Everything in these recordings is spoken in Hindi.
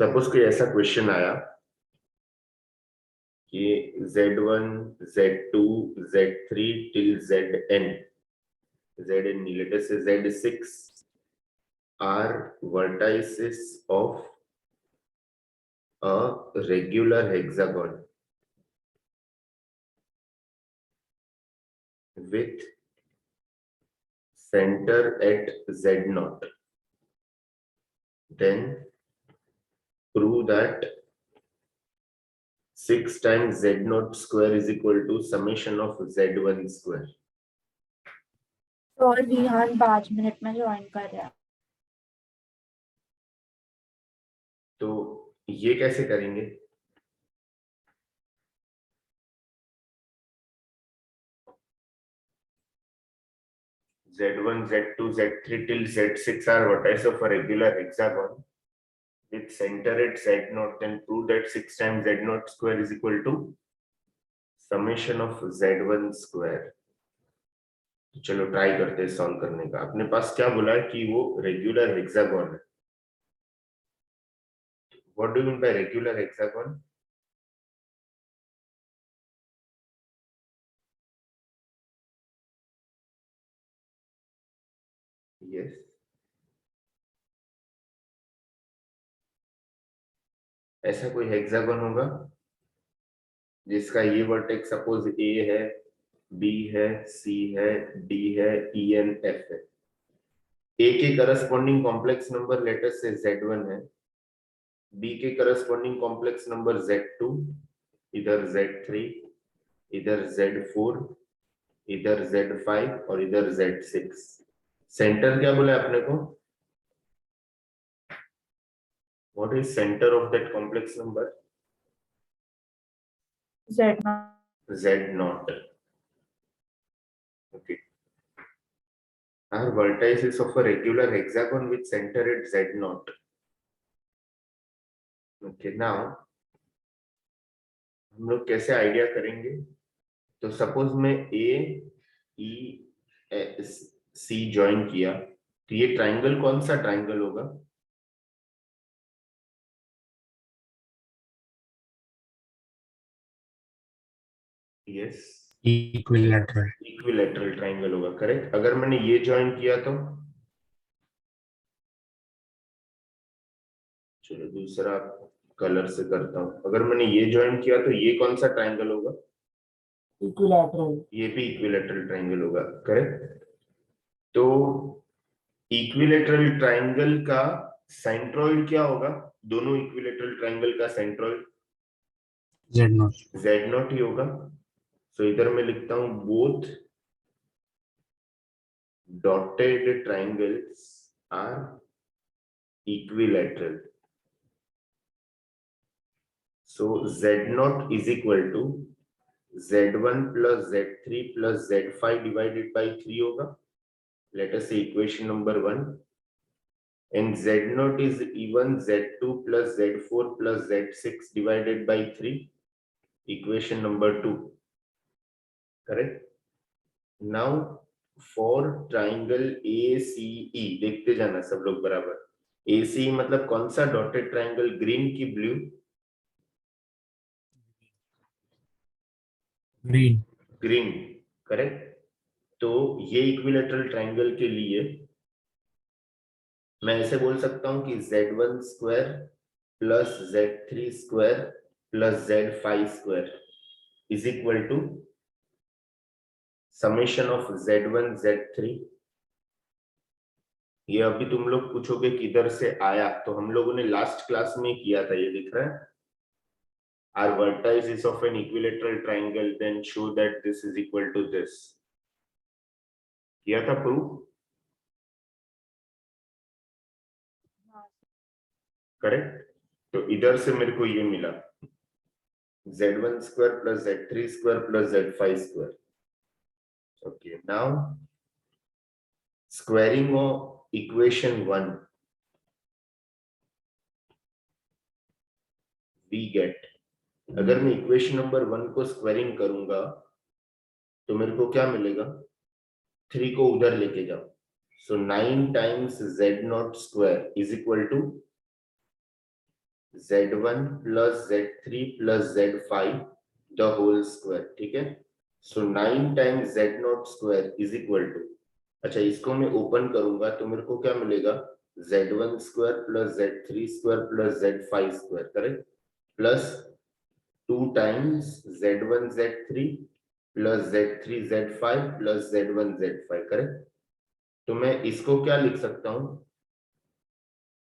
सपोज कोई ऐसा क्वेश्चन आया कि Z1, Z2, Z3 till Zn, Zn let us say Z6 are vertices of a regular hexagon with center at Z0. Then prove that 6 times Z0 square is equal to summation of Z1 square. और रिहान 5 मिनट में ज्वाइन कर रहा है। तो ये कैसे करेंगे? Z1, Z2, Z3 till Z6 are vertices of a regular hexagon with center at Z0. Then prove that 6 times Z0 square is equal to summation of Z1 square. तो चलो ट्राई करते हैं सॉल्व करने का। अपने पास क्या बोला है कि वो रेगुलर हेक्सागोन है। What do you mean by regular hexagon? Yes, ऐसा कोई हेक्सागोन होगा जिसका ये वर्टेक्स सपोज ए है, बी है, सी है, डी है, ई एन एफ है। ए के corresponding complex number let us से Z1 है, बी के करस्पॉन्डिंग कॉम्प्लेक्स नंबर Z2, इधर Z3, इधर Z4, इधर Z5 और इधर Z6। सेंटर क्या बोला आपने को? What is centre of that complex number? Z0. Okay. Are vertices of a regular hexagon with center at Z0. Okay, now हम लोग कैसे आइडिया करेंगे? तो सपोज मैं ए ई सी ज्वाइन किया, तो ये ट्राइंगल कौन सा ट्राइंगल होगा? यस, इक्विलैटरल ट्राइंगल होगा, करेक्ट। अगर मैंने ये ज्वाइन किया तो चलो दूसरा कलर से करता हूं। अगर मैंने ये ज्वाइन किया तो ये कौन सा ट्राइंगल होगा? इक्विलैटरल। ये भी इक्विलैटरल ट्राइंगल होगा, करेक्ट। तो इक्विलैटरल ट्राइंगल का सेंट्रॉइड क्या होगा? दोनों इक्विलैटरल ट्राइंगल का सेंट्रॉइड Z0 ही होगा। सो इधर मैं लिखता हूं both dotted triangles are equilateral. So Z0 is equal to Z1 plus Z3 plus Z5 divided by 3 होगा। Let us say equation number 1, and Z0 is even Z2 plus Z4 plus Z6 divided by 3, equation number 2, correct। Now for triangle ACE देखते जाना सब लोग बराबर। ACE मतलब कौन सा डॉटेड ट्राइंगल? ग्रीन की ब्लू? Green, correct. तो ये इक्विलैटरल ट्राइंगल के लिए मैं ऐसे बोल सकता हूं कि Z1 square plus Z3 square plus Z5 square is equal to summation of Z1 Z3। ये अभी तुम लोग पूछोगे किधर से आया, तो हम लोगों ने लास्ट क्लास में किया था। ये दिख रहा है, are vertices of an equilateral triangle then show that this is equal to this। किया था प्रूफ, करेक्ट। तो इधर से मेरे को ये मिला Z1 square plus Z3 square plus Z5 square। Okay, now squaring of equation 1, we get, अगर मैं इक्वेशन नंबर 1 को स्क्वायरिंग करूंगा तो मेरे को क्या मिलेगा? 3 को उधर लेके जाओ, so 9 times Z0 square is equal to z1 plus z3 plus z5 the whole square, ठीक है। So 9 times z0 square is equal to, अच्छा इसको मैं ओपन करूंगा तो मेरे को क्या मिलेगा, z1 square plus z3 square plus z5 square, correct, plus 2 times z1 z3 plus z3 z5 plus z1 z5, correct. तो मैं इसको क्या लिख सकता हूं,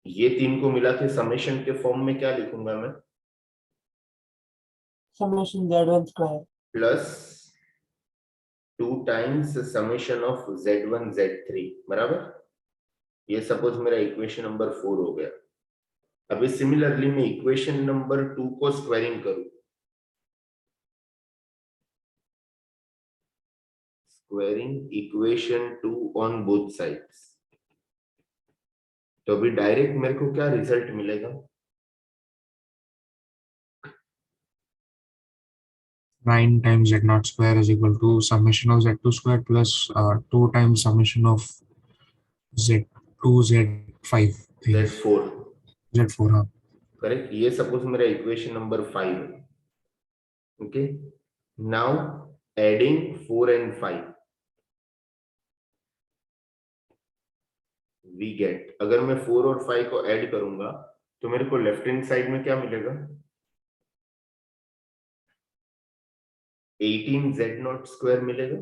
ये तीन को मिला के समेशन के फॉर्म में क्या लिखूंगा मैं, summation z1 square plus 2 times summation of z1 z3, बराबर। ये सपोज मेरा इक्वेशन नंबर 4 हो गया। अभी सिमिलरली मैं इक्वेशन नंबर 2 को स्क्वायरिंग करूं, squaring equation 2 on both sides, तो अभी डायरेक्ट मेरे को क्या रिजल्ट मिलेगा, 9 times z0 square is equal to summation of z2 square plus 2 times summation of z2 z5 z4, z4 हाँ करेक्ट। ये सपोज मेरा इक्वेशन नंबर 5 है, okay. Now adding 4 and 5 we get, अगर मैं 4 और 5 को ऐड करूंगा तो मेरे को लेफ्ट हैंड साइड में क्या मिलेगा, 18 z0 स्क्वायर मिलेगा।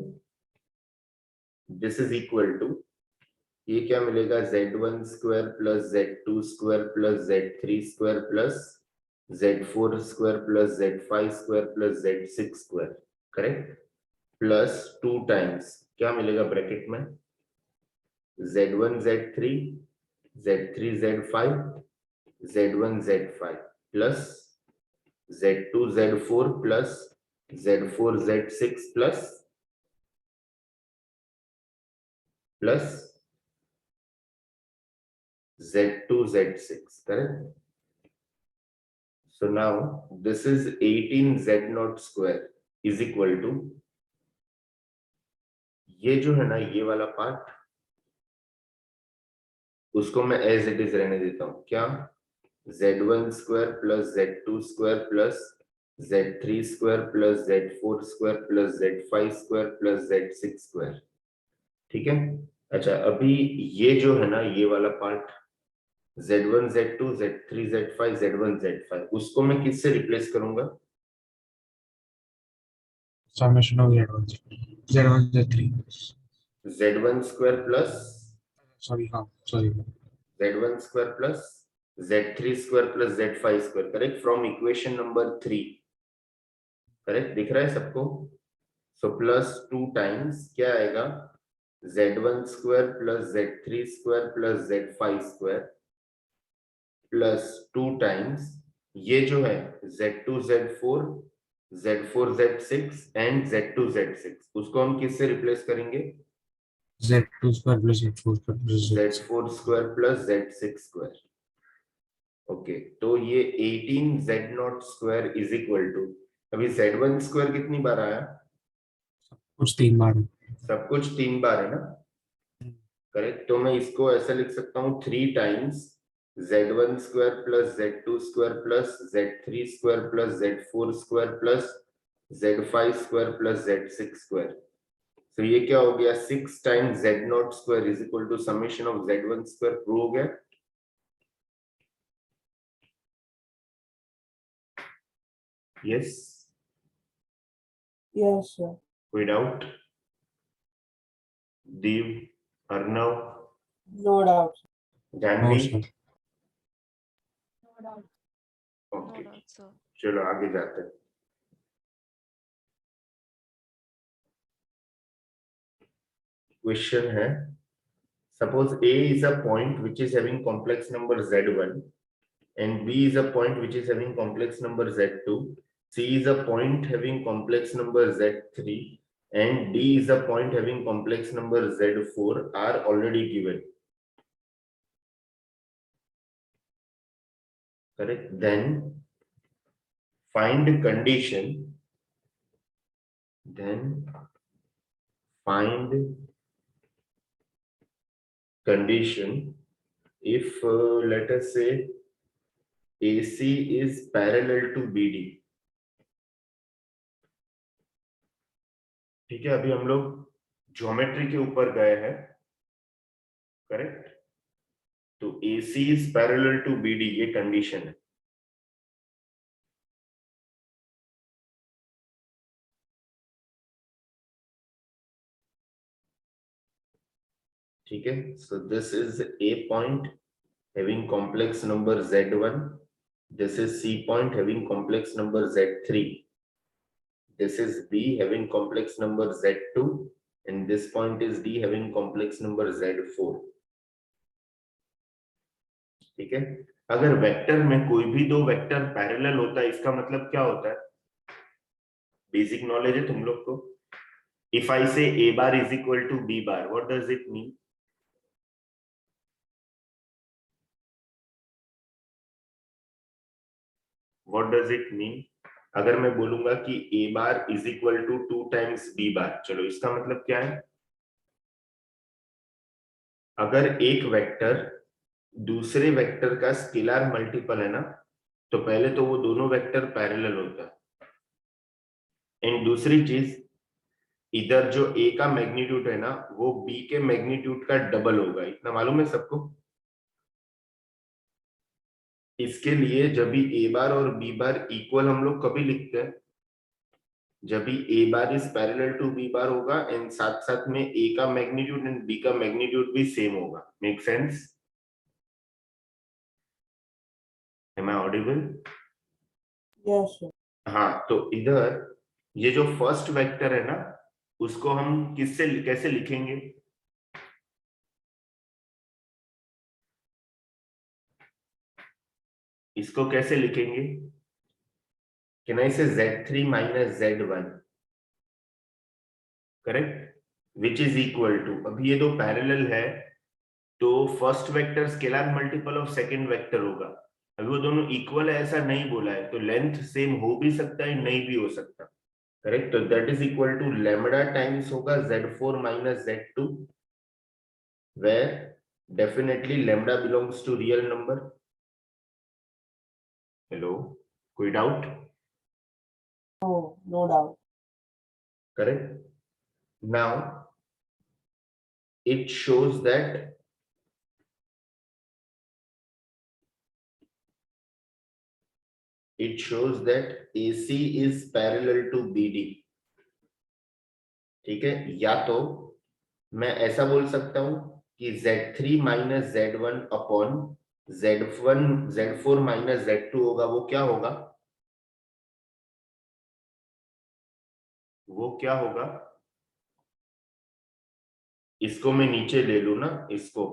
दिस इज इक्वल टू, ये क्या मिलेगा, z1 square plus z2 square plus z3 square plus z4 square plus z5 square plus z6 square, correct, plus 2 times क्या मिलेगा ब्रैकेट में, z1 z3 z3 z5 z1 z5 plus z2 z4 plus z4 z6 plus z2 z6, correct. So now this is 18 z0 square is equal to, ये जो है ना ये वाला पार्ट, उसको मैं एज इट इज रहने देता हूं, क्या, z1 square plus z2 square plus z3 square plus z4 square plus z5 square plus z6 square, ठीक है। अच्छा अभी ये जो है ना ये वाला part z1 z2 z3 z5 z1 z5, उसको मैं किससे रिप्लेस करूंगा, summation of z1 z3 z1 square plus sorry हाँ sorry z1 square plus z3 square plus z5 square, correct, from equation number 3, correct, दिख रहा है सबको। सो प्लस 2 टाइम्स क्या आएगा, z1 square plus z3 square plus z5 square plus 2 times ये जो है z2 z4 z4 z6 and z2 z6, उसको हम किससे रिप्लेस करेंगे, z2 square plus z4 square plus z4 square plus z6 square, okay. तो ये 18 z0 square is equal to, अभी z1 स्क्वायर कितनी बार आया, कुछ 3 बार सब कुछ 3 बार है ना, करेक्ट। तो मैं इसको ऐसा लिख सकता हूँ 3 times z1 square plus z2 square plus z3 square plus z4 square plus z5 square plus z6 square. तो ये क्या हो गया, 6 times z0 square is equal to summation of z1 square, prove हो गया। यस, yes sir कोई doubt, Deev, Arnav, no doubt no Janvi, sir No doubt. Okay, No doubt, sir. चलो आगे जाते हैं। क्वेश्चन है, suppose A is a point which is having complex number z1 and B is a point which is having complex number z2, C is a point having complex number z3 and D is a point having complex number z4 are already given, correct. Then find condition, then find condition if let us say AC is parallel to BD. ठीक है, अभी हम लोग ज्योमेट्री के ऊपर गए हैं, करेक्ट। तो AC is parallel to BD, ये कंडीशन है। ठीक है, so this is A point having complex number Z1, this is C point having complex number Z3, this is B having complex number Z2, and this point is D having complex number Z4। ठीक है, अगर वेक्टर में कोई भी दो वेक्टर पैरेलल होता है, इसका मतलब क्या होता है, बेसिक नॉलेज है तुम लोग को। इफ आई से A bar is equal to B bar, what does it mean? What does it mean? अगर मैं बोलूंगा कि A bar is equal to 2 times B bar, चलो इसका मतलब क्या है, अगर एक वेक्टर दूसरे वेक्टर का स्केलर मल्टीपल है ना, तो पहले तो वो दोनों वेक्टर पैरेलल होता है। एंड दूसरी चीज, इधर जो A का मैग्नीट्यूड है ना, वो B के मैग्नीट्यूड का डबल होगा, इतना मालूम है सबको। इसके लिए जब भी A बार और B बार इक्वल हम लोग कभी लिखते हैं, जब भी A bar is parallel to B bar होगा, एंड साथ साथ में A का मैग्नीट्यूड एंड B का मैग्नीट्यूड भी सेम होगा। Make sense? Am I audible? Yes, sir. हाँ, तो इधर ये जो फर्स्ट वेक्टर है ना, उसको हम किससे कैसे लिखेंगे, इसको कैसे लिखेंगे, can I say Z3 minus Z1, correct, which is equal to, अभी ये दो पैरेलल है तो first vector scalar multiple of second vector होगा। अभी वो दोनों इक्वल है ऐसा नहीं बोला है, तो लेंथ सेम हो भी सकता है, नहीं भी हो सकता, करेक्ट। तो that is equal to lambda times होगा Z4 minus Z2, where definitely lambda belongs to real number. Hello, कोई doubt? No, no doubt. Correct. Now it shows that AC is parallel to BD। ठीक है, या तो मैं ऐसा बोल सकता हूं कि Z3 minus Z1 upon Z4 minus Z2 होगा, वो क्या होगा, वो क्या होगा, इसको मैं नीचे ले लू ना इसको,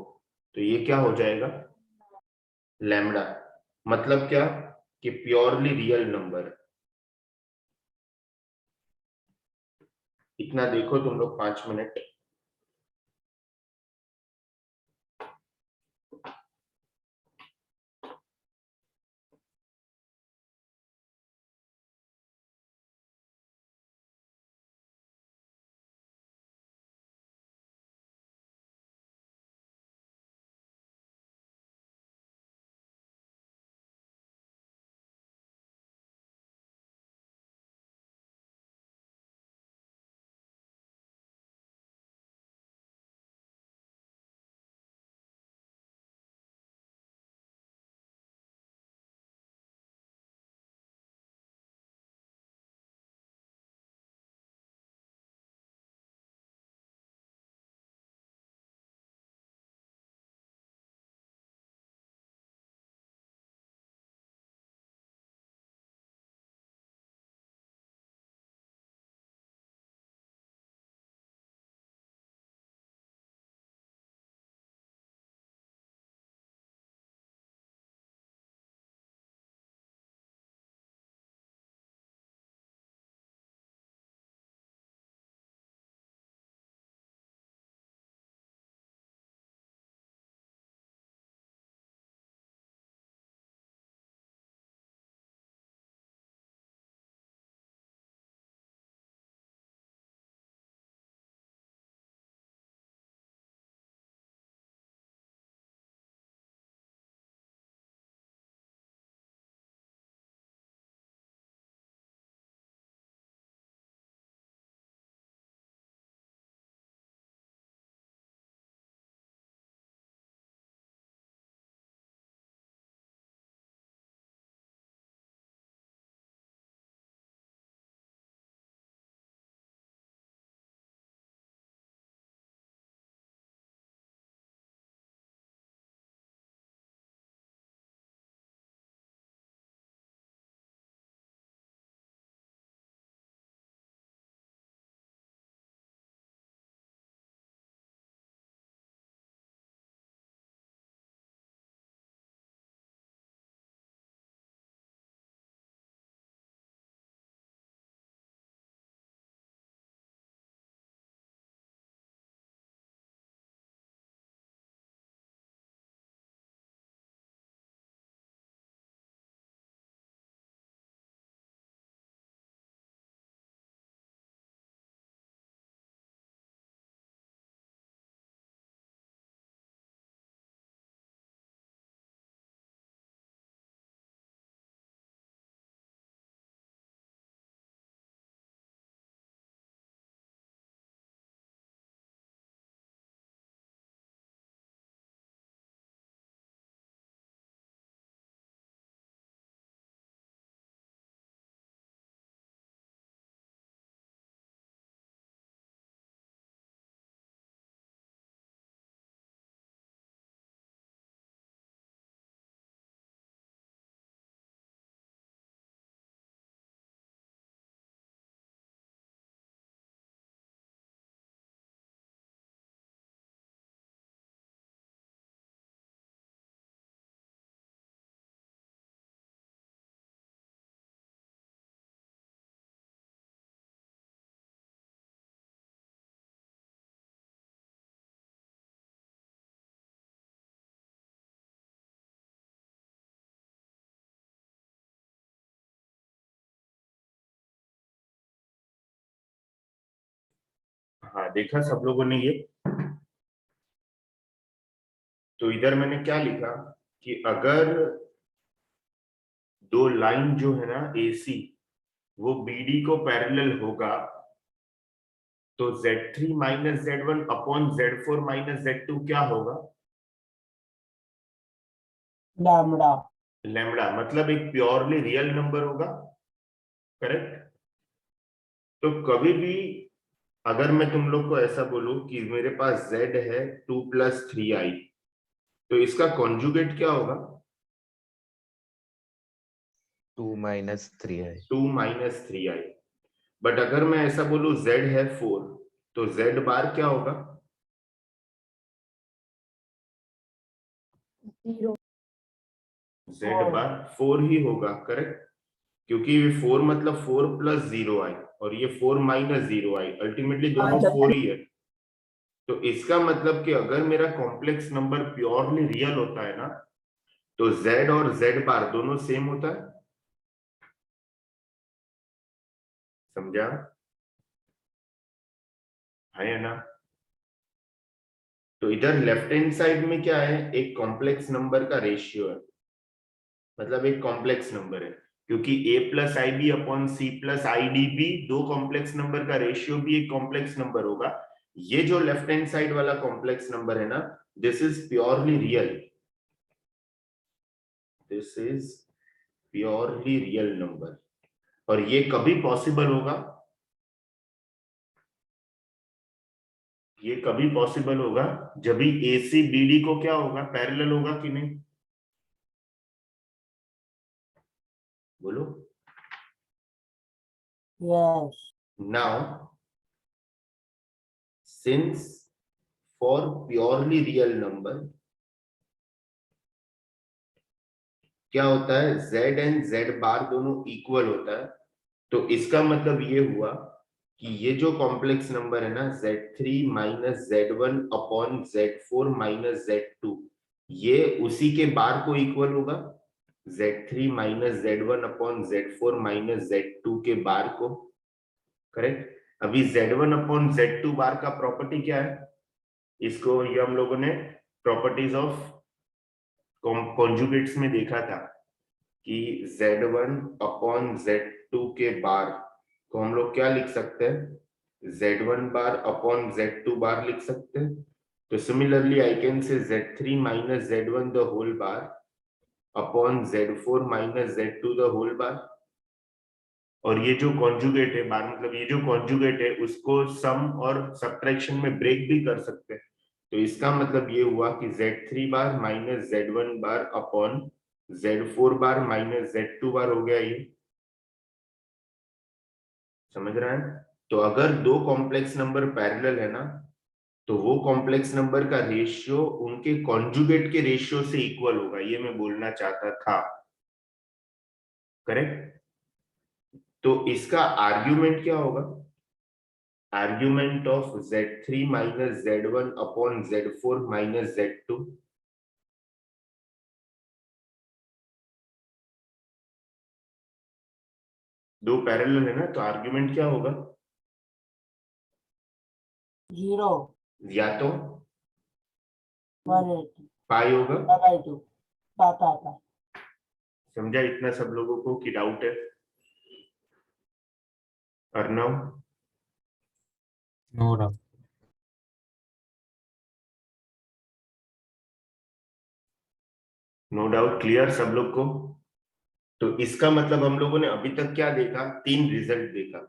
तो ये क्या हो जाएगा, लैम्डा। मतलब क्या, कि प्योरली रियल नंबर। इतना देखो तुम लोग 5 मिनट। हाँ देखा सब लोगों ने ये। तो इधर मैंने क्या लिखा कि अगर दो लाइन जो है ना AC वो BD को पैरेलल होगा तो Z3 minus Z1 upon Z4 minus Z2 क्या होगा? लैम्डा। लैम्डा, मतलब एक प्योरली रियल नंबर होगा। करेक्ट। तो कभी भी अगर मैं तुम लोग को ऐसा बोलूं कि मेरे पास Z है 2 + 3i, तो इसका कॉन्जुगेट क्या होगा? 2 - 3i। 2 - 3i। बट अगर मैं ऐसा बोलूं Z है 4, तो Z बार क्या होगा? 0. Z बार 4 ही होगा। करेक्ट, क्योंकि ये 4 मतलब 4 + 0i और ये 4 - 0i, अल्टीमेटली दोनों 4 ही है। तो इसका मतलब कि अगर मेरा कॉम्प्लेक्स नंबर प्योरली रियल होता है ना, तो Z और Z बार दोनों सेम होता है। समझा है या ना? तो इधर लेफ्ट हैंड साइड में क्या है, एक कॉम्प्लेक्स नंबर का रेशियो है, मतलब एक कॉम्प्लेक्स नंबर है, क्योंकि a + ib upon c + id भी दो कॉम्प्लेक्स नंबर का रेशियो भी एक कॉम्प्लेक्स नंबर होगा। ये जो लेफ्ट हैंड साइड वाला कॉम्प्लेक्स नंबर है ना, this is purely real, this is purely real number. और ये कभी पॉसिबल होगा, ये कभी पॉसिबल होगा जब भी AC BD को क्या होगा, पैरेलल होगा कि नहीं? बोलो। Yes. Now, since for purely real number क्या होता है, Z एंड Z बार दोनों इक्वल होता है, तो इसका मतलब ये हुआ कि ये जो कॉम्प्लेक्स नंबर है ना Z3 - Z1 upon Z4 - Z2, ये उसी के बार को इक्वल होगा, Z3 - Z1 upon Z4 - Z2 के बार को। करेक्ट। अभी Z1 अपॉन Z2 बार का प्रॉपर्टी क्या है, इसको ये हम लोगों ने प्रॉपर्टीज ऑफ कॉन्जुगेट्स में देखा था कि Z1 अपॉन Z2 के बार को हम लोग क्या लिख सकते हैं, Z1 बार अपॉन Z2 बार लिख सकते हैं। तो similarly I can say Z3 - Z1 the whole bar upon Z4 - Z2 the whole bar. और ये जो कॉन्जुगेट है बार, मतलब ये जो कॉन्जुगेट है उसको सम और सब्ट्रैक्शन में ब्रेक भी कर सकते हैं। तो इसका मतलब ये हुआ कि Z3 bar minus Z1 bar upon Z4 bar minus Z2 bar हो गया ये। समझ रहा है? तो अगर दो कॉम्प्लेक्स नंबर पैरेलल है ना, तो वो कॉम्प्लेक्स नंबर का रेशियो उनके कॉन्जुगेट के रेशियो से इक्वल होगा, ये मैं बोलना चाहता था। करेक्ट। तो इसका आर्ग्यूमेंट क्या होगा, argument of Z3 - Z1 upon Z4 - Z2। दो पैरेलल है ना, तो आर्ग्यूमेंट क्या होगा, 0 या तो 180 पाई होगा। 2 पापा। समझा इतना सब लोगों को कि डाउट है? Arnav, No doubt. No doubt, clear सब लोग को? तो इसका मतलब हम लोगों ने अभी तक क्या देखा, तीन रिजल्ट देखा।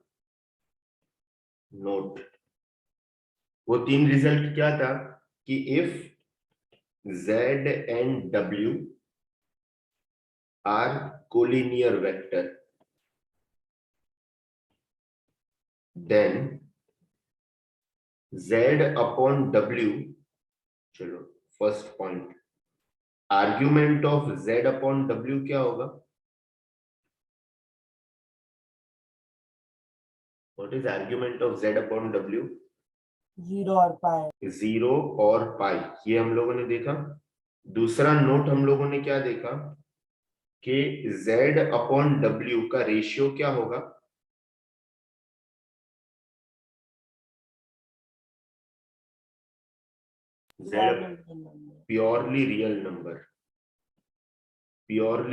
नोट, वो तीन रिजल्ट क्या था कि if Z and W are collinear vector, then Z upon W, चलो first point, argument of Z upon W क्या होगा, what is argument of Z upon W? 0 और पाई। 0 और पाई, ये हम लोगों ने देखा। दूसरा नोट हम लोगों ने क्या देखा कि Z अपॉन W का रेशियो क्या होगा, Z प्योरली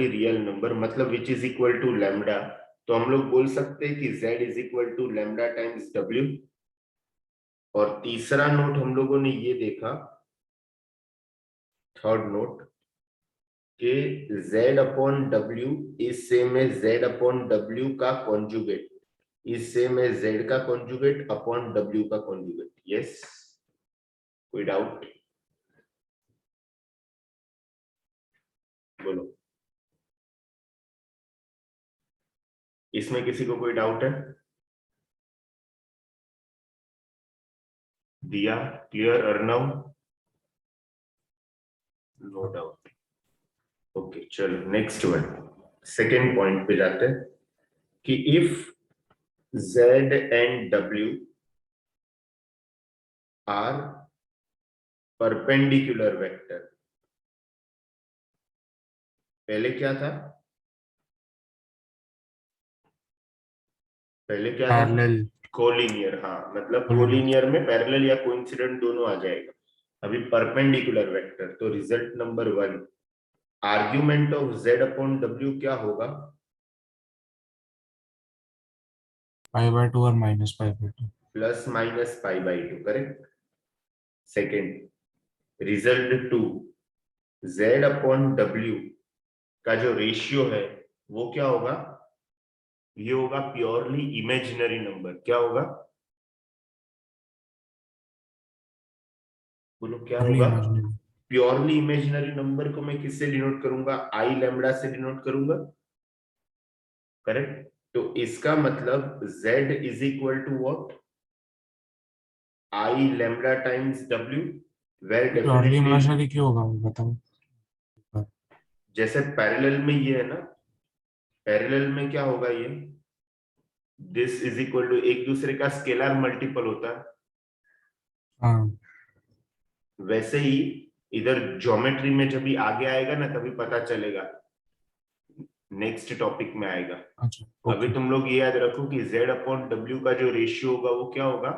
रियल नंबर मतलब which is equal to lambda. तो हम लोग बोल सकते हैं कि z is equal to lambda times w। और तीसरा नोट हम लोगों ने ये देखा, थर्ड नोट, कि z upon w is same है z अपॉन w का कॉन्जुगेट, इज सेम है z का कॉन्जुगेट अपॉन w का कॉन्जुगेट। यस, कोई डाउट? बोलो, इसमें किसी को कोई डाउट है? दिया, clear? Arnav? No doubt. Okay, चलो नेक्स्ट वन, सेकेंड पॉइंट पे जाते हैं कि if z and w are perpendicular vector. पहले क्या था? पहले क्या था? पैरेलल। कोलिनियर। हाँ, मतलब Collinear। कोलिनियर में पैरेलल या कोइंसिडेंट दोनों आ जाएगा। अभी परपेंडिकुलर वेक्टर, तो result number 1, argument of z upon w क्या होगा? π/2 और -π/2। Plus minus π/2, correct. Second, result 2, z upon w का जो रेशियो है वो क्या होगा? ये होगा प्योरली इमेजिनरी नंबर। क्या होगा? बोलो क्या Purely होगा? imaginary। प्योरली इमेजिनरी नंबर को मैं किससे डिनोट करूंगा? आई लैम्डा से डिनोट करूंगा, करेक्ट। तो इसका मतलब z is equal to what? I lambda times w, where purely definitely imaginary क्यों होगा वो बताओ। जैसे पैरेलल में ये है ना, पैरेलल में क्या होगा? ये दिस इज इक्वल टू एक दूसरे का स्केलर मल्टीपल होता है। हाँ। वैसे ही इधर ज्योमेट्री में जब भी आगे आएगा ना तभी पता चलेगा, नेक्स्ट टॉपिक में आएगा। अच्छा, अभी ओके। तुम लोग ये याद रखो कि z अपॉन w का जो रेशियो होगा वो क्या होगा?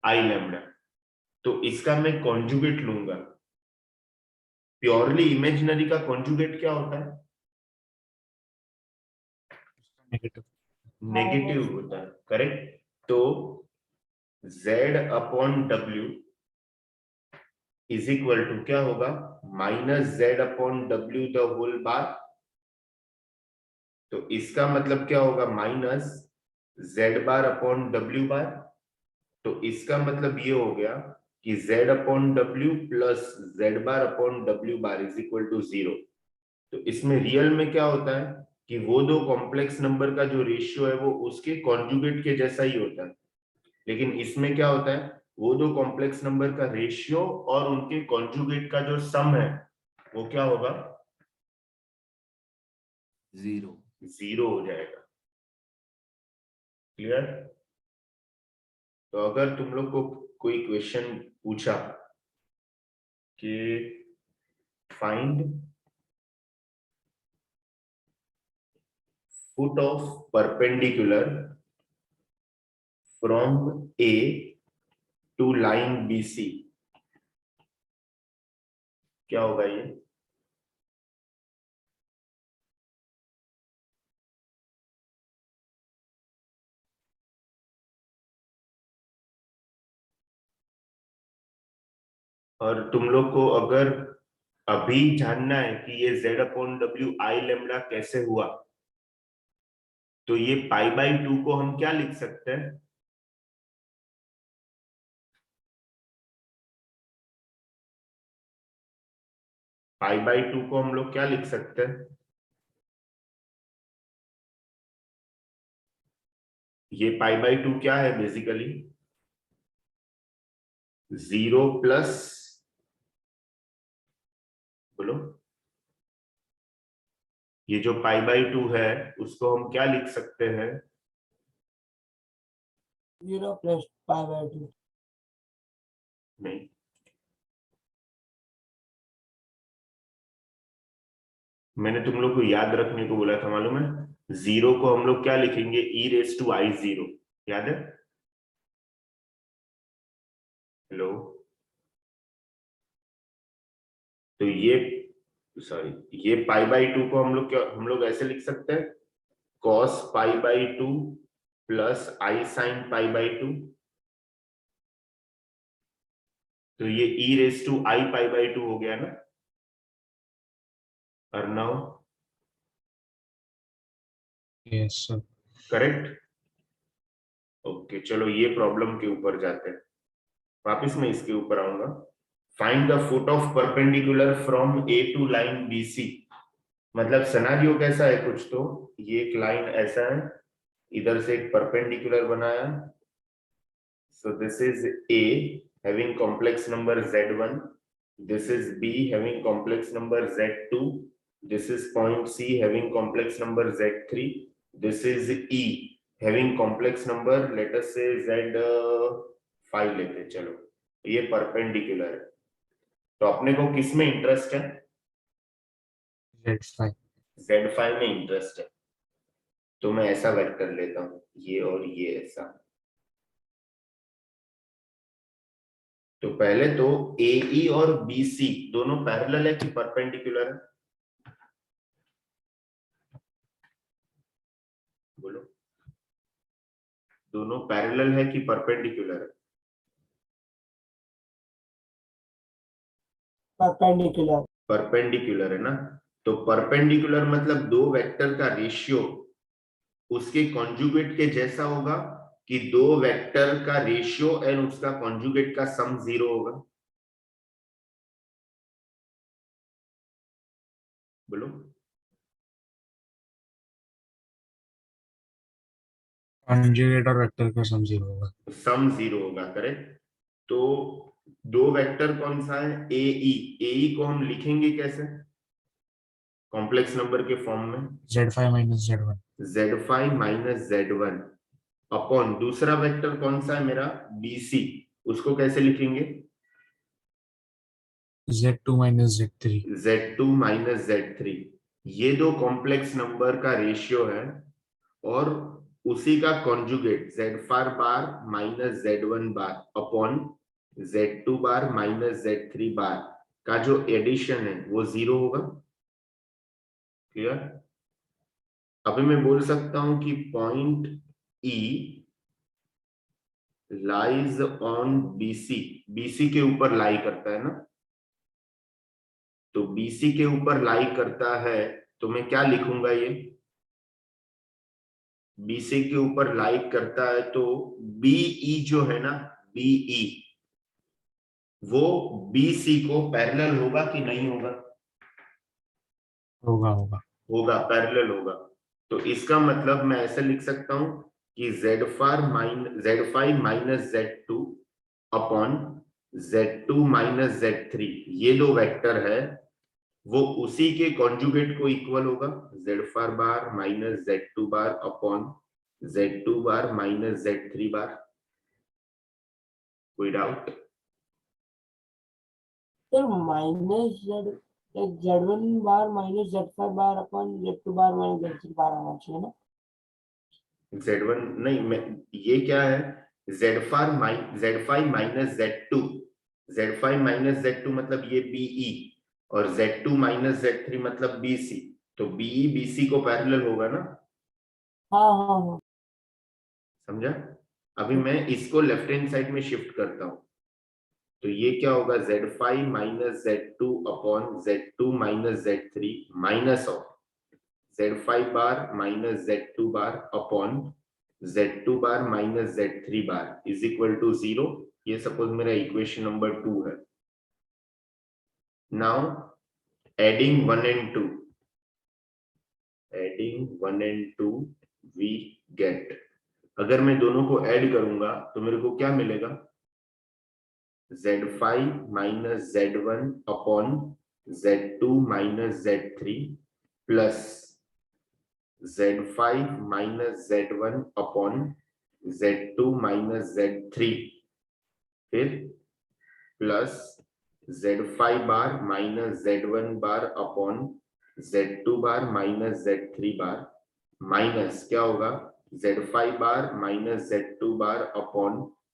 आई लैम्डा। तो इसका मैं कॉन्जुगेट लूंगा। प्योरली इमेजिनरी का कॉन्जुगेट क्या होता है? नेगेटिव। नेगेटिव होता है, करेक्ट। तो z upon w is equal to क्या होगा? Minus z upon w the whole bar. तो इसका मतलब क्या होगा? Minus z bar upon w bar. तो इसका मतलब ये हो गया कि z upon w plus z bar upon w bar is equal to 0। तो इसमें रियल में क्या होता है कि वो दो कॉम्प्लेक्स नंबर का जो रेशियो है वो उसके कॉन्जुगेट के जैसा ही होता है। लेकिन इसमें क्या होता है, वो दो कॉम्प्लेक्स नंबर का रेशियो और उनके कॉन्जुगेट का जो सम है वो क्या होगा? 0 हो जाएगा। क्लियर? तो अगर तुम लोग को कोई क्वेश्चन पूछा कि find foot of perpendicular from A to line BC, क्या होगा ये? और तुम लोग को अगर अभी जानना है कि ये z अपॉन w आई लैम्डा कैसे हुआ, तो ये π/2 को हम क्या लिख सकते हैं? π/2 को हम लोग क्या लिख सकते हैं? ये π/2 क्या है? बेसिकली 0 प्लस, बोलो, ये जो π/2 है उसको हम क्या लिख सकते हैं? 0 प्लस π/2। नहीं, मैंने तुम लोग को याद रखने को बोला था, मालूम है? 0 को हम लोग क्या लिखेंगे? e⁻⁻0। याद है? हेलो, तो ये सॉरी ये π/2 को हम लोग ऐसे लिख सकते हैं cos π/2 प्लस I sin π/2। तो ये e⁻I π/2 हो गया ना। और now yes sir. Correct. Okay चलो ये प्रॉब्लम के ऊपर जाते हैं, वापस मैं इसके ऊपर आऊंगा। Find the foot of perpendicular from A to line BC। मतलब सिनेरियो कैसा है कुछ, तो ये एक लाइन ऐसा है, इधर से एक परपेंडिकुलर बनाया, so this is A having complex number Z1, this is B having complex number Z2, this is point C having complex number Z3, this is E having complex number let us say Z5 लेते हैं। चलो ये परपेंडिकुलर है, तो अपने को किस में इंटरेस्ट है? Z5. Z5 में इंटरेस्ट है, तो मैं ऐसा वेक्टर लेता हूं, ये और ये ऐसा। तो पहले तो AE और BC दोनों पैरेलल है कि परपेंडिकुलर है? बोलो, दोनों पैरेलल है कि परपेंडिकुलर है? परपेंडिकुलर। परपेंडिकुलर है ना। तो परपेंडिकुलर मतलब दो वेक्टर का रेशियो उसके कॉन्जुगेट के जैसा होगा कि दो वेक्टर का रेशियो एंड उसका कॉन्जुगेट का सम 0 होगा? बोलो। Conjugate और वेक्टर का सम 0 होगा. सम 0 होगा, करेक्ट। तो दो वेक्टर कौन सा है? AE को हम लिखेंगे कैसे? कॉम्प्लेक्स नंबर के फॉर्म में Z5 minus Z1. Z5 minus Z1 upon दूसरा वेक्टर कौन सा है मेरा? BC, उसको कैसे लिखेंगे? Z2 minus Z3. Z2 minus Z3। ये दो कॉम्प्लेक्स नंबर का रेशियो है और उसी का conjugate Z4 bar minus Z1 bar upon Z2 bar minus Z3 bar का जो एडिशन है वो 0 होगा। क्लियर? अभी मैं बोल सकता हूं कि point E lies on BC, BC के ऊपर लाई करता है ना। तो BC के ऊपर लाई करता है, तो मैं क्या लिखूंगा? ये BC के ऊपर लाई करता है तो BE जो है ना, BE वो BC को पैरेलल होगा कि नहीं होगा? होगा होगा. होगा, पैरेलल होगा। तो इसका मतलब मैं ऐसे लिख सकता हूं कि Z5 minus Z2 upon Z2 minus Z3, ये दो वेक्टर है वो उसी के कॉन्जुगेट को इक्वल होगा, Z4 bar minus Z2 bar upon Z2 bar minus Z3 bar. कोई doubt? Sir minus Z1 bar minus Z5 bar upon Z2 bar minus Z3 bar आना चाहिए ना। Z1 नहीं, मैं ये क्या है? Z5 minus Z2, Z5 minus Z2 मतलब ये BE और Z2 माइनस Z3 मतलब BC, तो BE BC को पैरेलल होगा ना। हाँ हाँ हाँ। समझा? अभी मैं इसको लेफ्ट हैंड साइड में शिफ्ट करता हूं, तो ये क्या होगा? Z5 minus Z2 upon Z2 minus Z3 minus of Z5 bar minus Z2 bar upon Z2 bar minus Z3 bar is equal to 0। ये सपोज मेरा इक्वेशन नंबर 2 है। Now adding 1 and 2, we get, अगर मैं दोनों को ऐड करूंगा तो मेरे को क्या मिलेगा? Z5 minus Z1 upon Z2 minus Z3 plus Z5 minus Z1 upon Z2 minus Z3, फिर plus Z5 bar minus Z1 bar upon Z2 bar minus Z3 bar minus क्या होगा? Z5 bar minus Z2 bar upon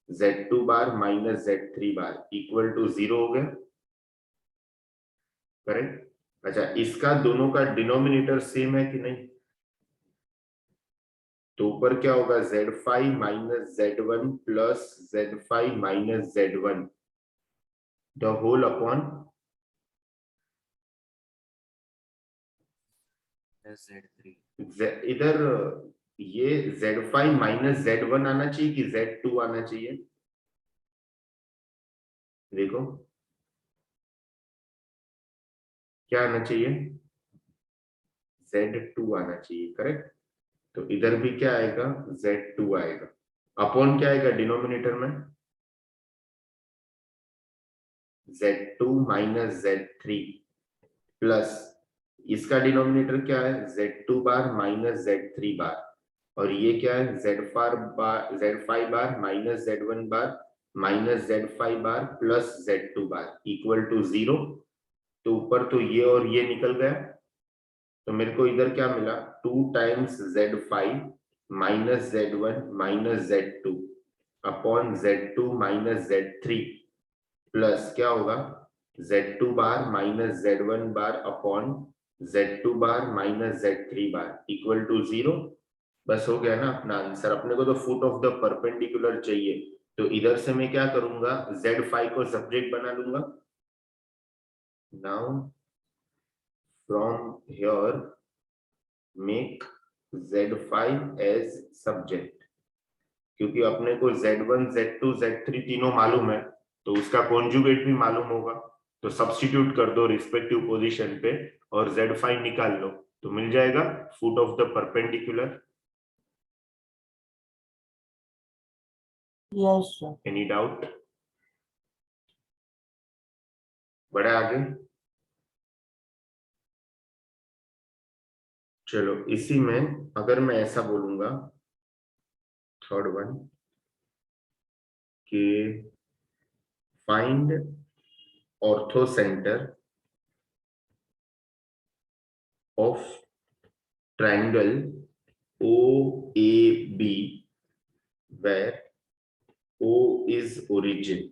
Z2 bar minus Z3 bar equal to 0 हो गया। करेक्ट। अच्छा, इसका दोनों का डिनोमिनेटर सेम है कि नहीं? तो ऊपर क्या होगा, Z5 minus Z1 plus Z5 minus Z1 the whole upon Z3 इधर ये Z5 माइनस Z1 आना चाहिए कि Z2 आना चाहिए? देखो क्या आना चाहिए, Z2 आना चाहिए, करेक्ट। तो इधर भी क्या आएगा, Z2 आएगा। अपॉन क्या आएगा डिनोमिनेटर में, Z2 माइनस Z3 प्लस इसका डिनोमिनेटर क्या है, Z2 बार माइनस Z3 बार, और ये क्या है, Z5 bar minus Z1 bar minus Z5 bar plus Z2 bar equal to 0। तो ऊपर तो ये और ये निकल गया, तो मेरे को इधर क्या मिला, 2 times Z5 minus Z1 minus Z2 upon Z2 minus Z3 plus क्या होगा, Z2 bar minus Z1 bar upon Z2 bar minus Z3 bar equal to 0। बस हो गया ना अपना आंसर। अपने को तो फुट ऑफ द परपेंडिकुलर चाहिए, तो इधर से मैं क्या करूंगा, Z5 को सब्जेक्ट बना लूंगा। Now from here make Z5 as subject, क्योंकि अपने को Z1 Z2 Z3 तीनों मालूम है, तो उसका कॉन्जुगेट भी मालूम होगा। तो सब्स्टिट्यूट कर दो रिस्पेक्टिव पोजीशन पे और Z5 निकाल लो, तो मिल जाएगा foot of the perpendicular. Yes sir. Any doubt? बढ़े आगे। चलो इसी में अगर मैं ऐसा बोलूंगा, थर्ड वन, कि find ortho centre of triangle OAB where O is origin।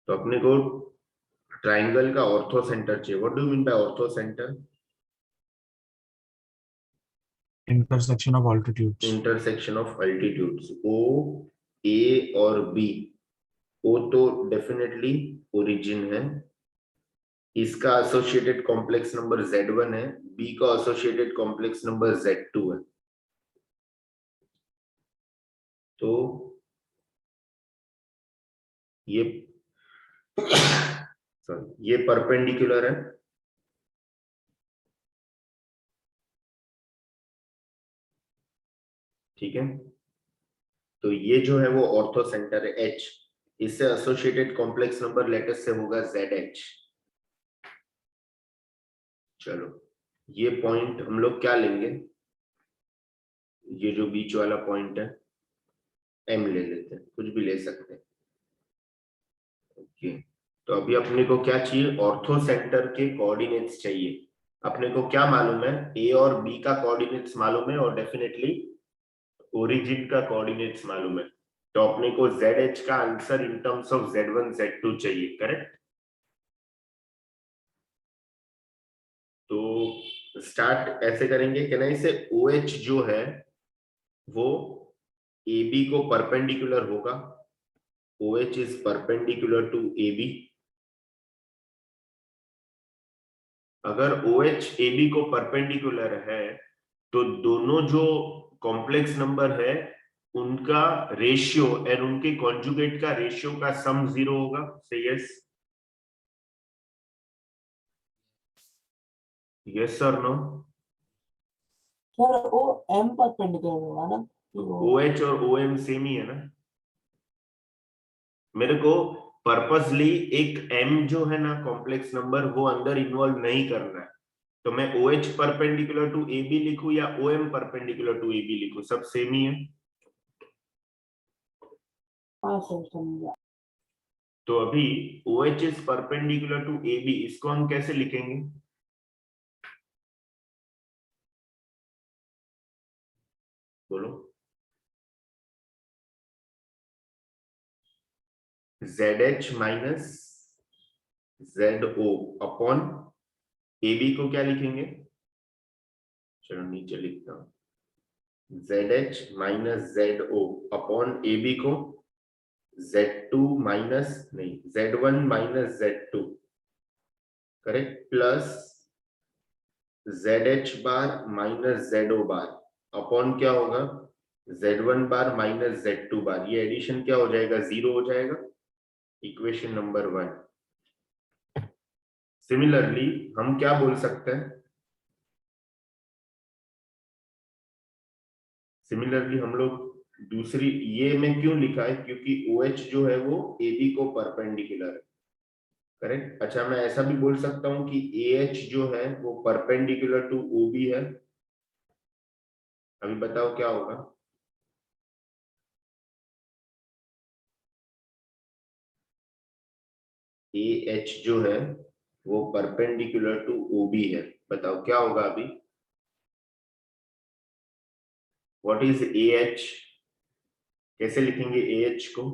तो अपने को ट्रायंगल का ऑर्थो सेंटर चाहिए। What do you mean by ortho centre? intersection of altitudes. Intersection of altitudes. O, A और B। O तो डेफिनेटली ओरिजिन है, इसका एसोसिएटेड कॉम्प्लेक्स नंबर Z1 है, B का एसोसिएटेड कॉम्प्लेक्स नंबर Z2 है। तो ये सॉरी, ये परपेंडिकुलर है, ठीक है। तो ये जो है वो ऑर्थो सेंटर है H, इससे एसोसिएटेड कॉम्प्लेक्स नंबर लेटेस्ट से होगा ZH। चलो ये पॉइंट हम लोग क्या लेंगे, ये जो बीच वाला पॉइंट है M ले लेते हैं, कुछ भी ले सकते हैं। ओके, तो अभी अपने को क्या चाहिए, ऑर्थो सेंटर के कोऑर्डिनेट्स चाहिए। अपने को क्या मालूम है, A और B का कोऑर्डिनेट्स मालूम है और डेफिनेटली ओरिजिन का कोऑर्डिनेट्स मालूम है। तो अपने को ZH का answer in terms of Z1 Z2 चाहिए, करेक्ट। तो स्टार्ट ऐसे करेंगे कि ना, इसे OH जो है वो AB को परपेंडिकुलर होगा। OH is perpendicular to AB। अगर OH AB को परपेंडिकुलर है तो दोनों जो कॉम्प्लेक्स नंबर है उनका रेशियो एंड उनके कॉन्जुगेट का रेशियो का सम 0 होगा। से यस, यस और नो? सर वो M परपेंडिकुलर होगा ना कि वो OH और OM सेम ही है ना। मेरे को पर्पसली एक M जो है ना कॉम्प्लेक्स नंबर वो अंदर इन्वॉल्व नहीं करना है, तो मैं OH परपेंडिकुलर टू AB लिखूं या OM परपेंडिकुलर टू AB लिखूं, सब सेम ही है। हाँ सर समझा। तो अभी OH is perpendicular to AB, इसको हम कैसे लिखेंगे? बोलो। ZH minus ZO upon AB को क्या लिखेंगे, चलो नीचे लिखता हूं, ZH minus ZO upon AB को Z2 माइनस नहीं Z1 minus Z2 correct, plus ZH bar minus ZO bar upon क्या होगा Z1 bar minus Z2 bar, ये एडिशन क्या हो जाएगा, 0 हो जाएगा, इक्वेशन नंबर 1। सिमिलरली हम क्या बोल सकते हैं, सिमिलरली हम लोग दूसरी, ये मैं क्यों लिखा है क्योंकि OH जो है वो AB को परपेंडिकुलर है, करेक्ट। अच्छा मैं ऐसा भी बोल सकता हूं कि AH जो है वो परपेंडिकुलर टू OB है, अभी बताओ क्या होगा, AH जो है वो परपेंडिकुलर टू OB है, बताओ क्या होगा अभी, व्हाट इज AH, कैसे लिखेंगे AH को,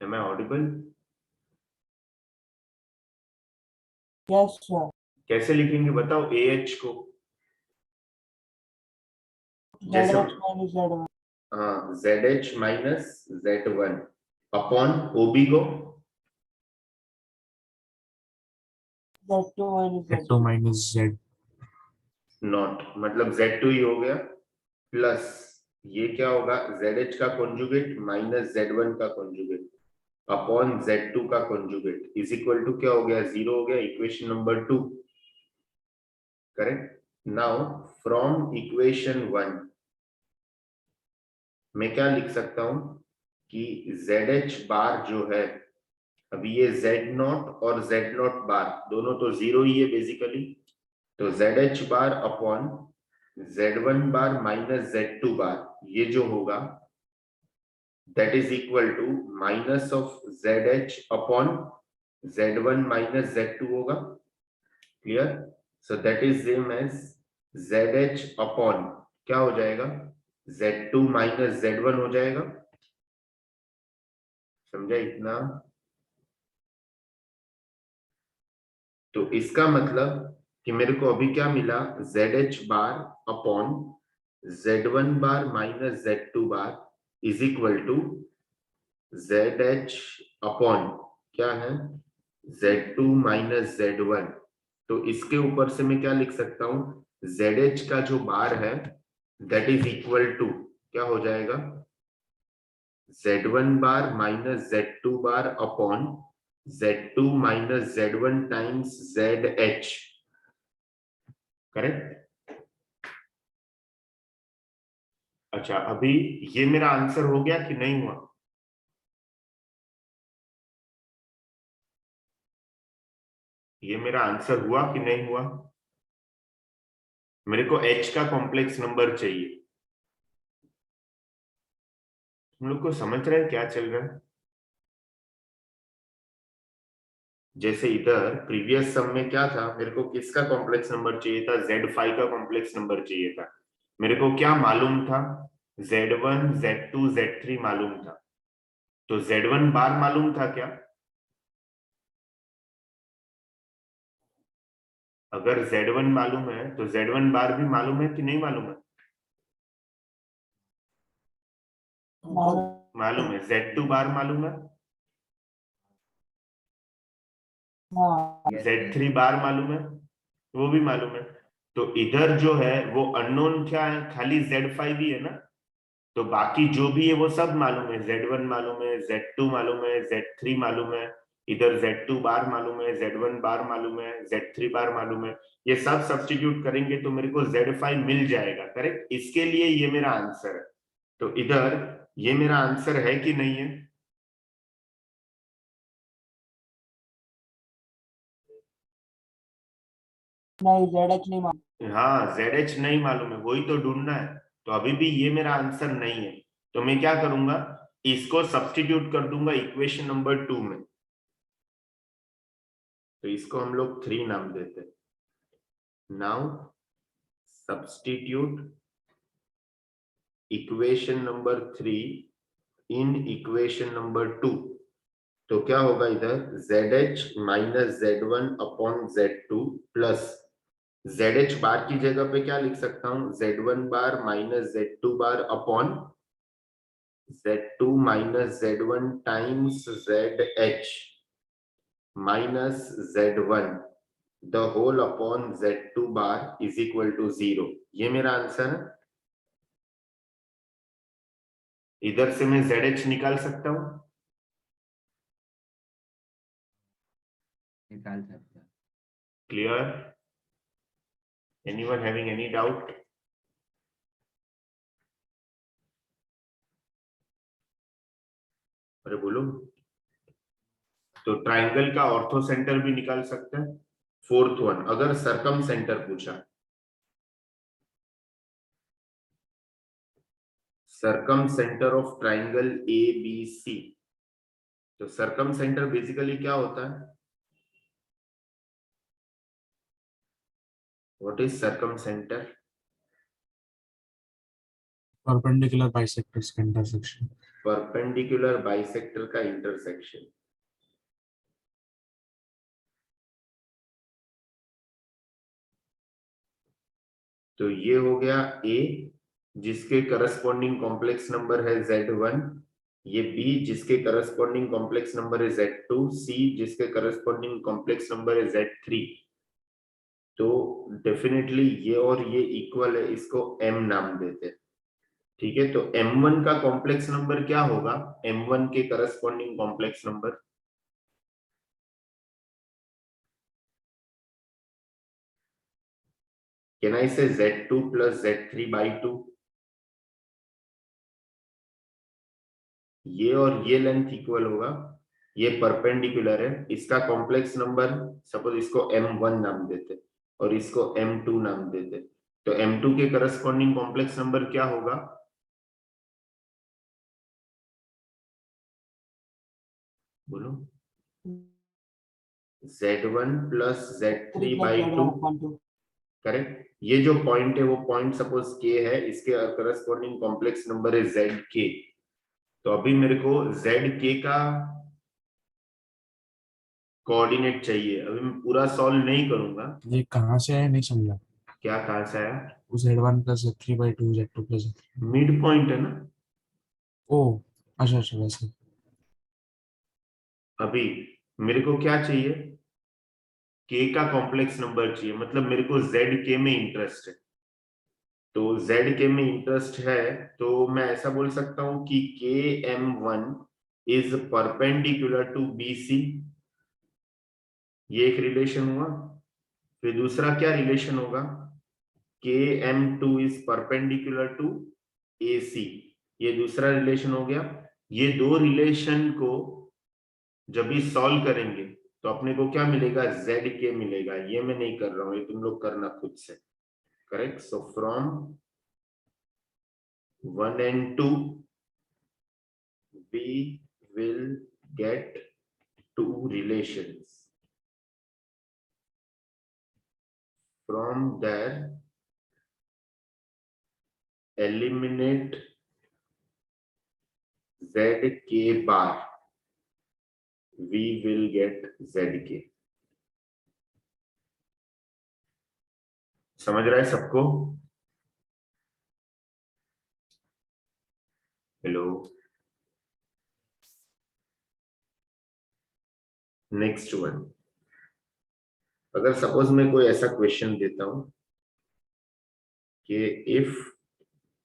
am I audible, yes sir, कैसे लिखेंगे बताओ AH को, जैसे ZH माइनस Z1, हाँ ZH minus Z1 upon OB को Z2 minus Z2 Z2, minus Z. Not, मतलब Z2 ही हो गया, प्लस ये क्या होगा ZH का कॉन्जुगेट माइनस Z1 का कॉन्जुगेट अपॉन Z2 का कॉन्जुगेट इज इक्वल टू क्या हो गया, 0 हो गया, equation number 2, correct. Now from equation 1 मैं क्या लिख सकता हूं कि ZH बार जो है, अभी ये Z0 और Z0 बार दोनों तो 0 ही है बेसिकली, तो ZH bar upon Z1 bar minus Z2 bar ये जो होगा that is equal to minus of ZH upon Z1 minus Z2 होगा, clear. So that is same as ZH upon क्या हो जाएगा Z2 माइनस Z1 हो जाएगा, समझा इतना। तो इसका मतलब कि मेरे को अभी क्या मिला, ZH bar upon Z1 bar minus Z2 bar is equal to ZH upon क्या है Z2 माइनस Z1। तो इसके ऊपर से मैं क्या लिख सकता हूं, ZH का जो बार है दैट इज इक्वल टू क्या हो जाएगा Z1 bar minus Z2 bar upon Z2 minus Z1 times ZH, correct. अच्छा अभी ये मेरा आंसर हो गया कि नहीं हुआ, ये मेरा आंसर हुआ कि नहीं हुआ, मेरे को H का कॉम्प्लेक्स नंबर चाहिए, हम लोग को समझ रहे हैं क्या चल रहा है। जैसे इधर प्रीवियस सम में क्या था, मेरे को किसका कॉम्प्लेक्स नंबर चाहिए था, Z5 का कॉम्प्लेक्स नंबर चाहिए था, मेरे को क्या मालूम था Z1 Z2 Z3 मालूम था, तो Z1 बार मालूम था क्या, अगर Z1 मालूम है तो Z1 बार भी मालूम है कि नहीं मालूम है, मालूम है, Z2 बार मालूम है, हाँ Z3 बार मालूम है, वो भी मालूम है। तो इधर जो है वो अननोन क्या है, खाली Z5 ही है ना, तो बाकी जो भी है वो सब मालूम है, Z1 मालूम है, Z2 मालूम है, Z3 मालूम है, इधर Z2 बार मालूम है, Z1 बार मालूम है, Z3 बार मालूम है, ये सब सब्स्टिट्यूट करेंगे तो मेरे को Z5 मिल जाएगा, करेक्ट। इसके लिए ये मेरा आंसर है, तो इधर ये मेरा आंसर है कि नहीं है, नहीं, ZH नहीं मालूम। हाँ ZH नहीं मालूम है, वही तो ढूंढना है, तो अभी भी ये मेरा आंसर नहीं है, तो मैं क्या करूंगा, इसको सब्स्टिट्यूट कर दूंगा इक्वेशन नंबर 2 में, तो इसको हम लोग 3 नाम देते हैं. Now substitute equation number 3 in equation number 2. तो क्या होगा इधर ZH minus Z1 upon Z2 plus ZH bar की जगह पे क्या लिख सकता हूं, Z1 bar minus Z2 bar upon Z2 minus Z1 times ZH minus Z1 the whole upon Z2 bar is equal to 0. ये मेरा आंसर है. इधर से मैं ZH निकाल सकता हूं. निकाल सकते हैं। Clear? Anyone having any doubt? अरे बोलो. तो ट्राइंगल का ऑर्थो सेंटर भी निकाल सकते हैं. फोर्थ वन, अगर सरकम सेंटर पूछा, circumcentre of triangle ABC, तो सरकम सेंटर बेसिकली क्या होता है? What is circumcentre? Perpendicular bisectors का intersection. परपेंडिकुलर बाइसेक्टर का इंटरसेक्शन. तो ये हो गया A जिसके करस्पॉन्डिंग कॉम्प्लेक्स नंबर है Z1, ये B जिसके करस्पॉन्डिंग कॉम्प्लेक्स नंबर है Z2, C जिसके करस्पॉन्डिंग कॉम्प्लेक्स नंबर है Z3. तो डेफिनेटली ये और ये इक्वल है, इसको M नाम देते हैं. ठीक है, तो M1 का कॉम्प्लेक्स नंबर क्या होगा? M1 के corresponding complex number can I से Z2 प्लस Z3 बाई 2. ये और ये लेंथ इक्वल होगा, ये परपेंडिकुलर है, इसका कॉम्प्लेक्स नंबर सपोज इसको M1 नाम देते और इसको M2 नाम देते. तो M2 के करस्पॉन्डिंग कॉम्प्लेक्स नंबर क्या होगा? बोलो. Z1 plus Z3 by 2. Correct. ये जो पॉइंट है वो पॉइंट सपोज K है, इसके करस्पॉन्डिंग कॉम्प्लेक्स नंबर है ZK. तो अभी मेरे को ZK का कोऑर्डिनेट चाहिए. अभी मैं पूरा सॉल्व नहीं करूंगा. ये कहाँ से आया नहीं समझा. क्या कहां से आया? Z1 plus Z3 by 2 Z2 plus Z3. Mid point है ना. ओ अच्छा अच्छा वैसे. अभी मेरे को क्या चाहिए? K का कॉम्प्लेक्स नंबर चाहिए, मतलब मेरे को ZK में इंटरेस्ट है. तो ZK में इंटरेस्ट है तो मैं ऐसा बोल सकता हूं कि KM1 is perpendicular to BC. ये एक रिलेशन हुआ. फिर दूसरा क्या रिलेशन होगा? KM2 is perpendicular to AC. ये दूसरा रिलेशन हो गया. ये दो रिलेशन को जब भी सॉल्व करेंगे तो अपने को क्या मिलेगा? ZK मिलेगा. ये मैं नहीं कर रहा हूं, ये तुम लोग करना खुद से. Correct. So from 1 and 2 we will get two relations. From there eliminate ZK bar, we will get ZK. समझ रहा है सबको? हेलो. Next one. अगर सपोज मैं कोई ऐसा क्वेश्चन देता हूं कि if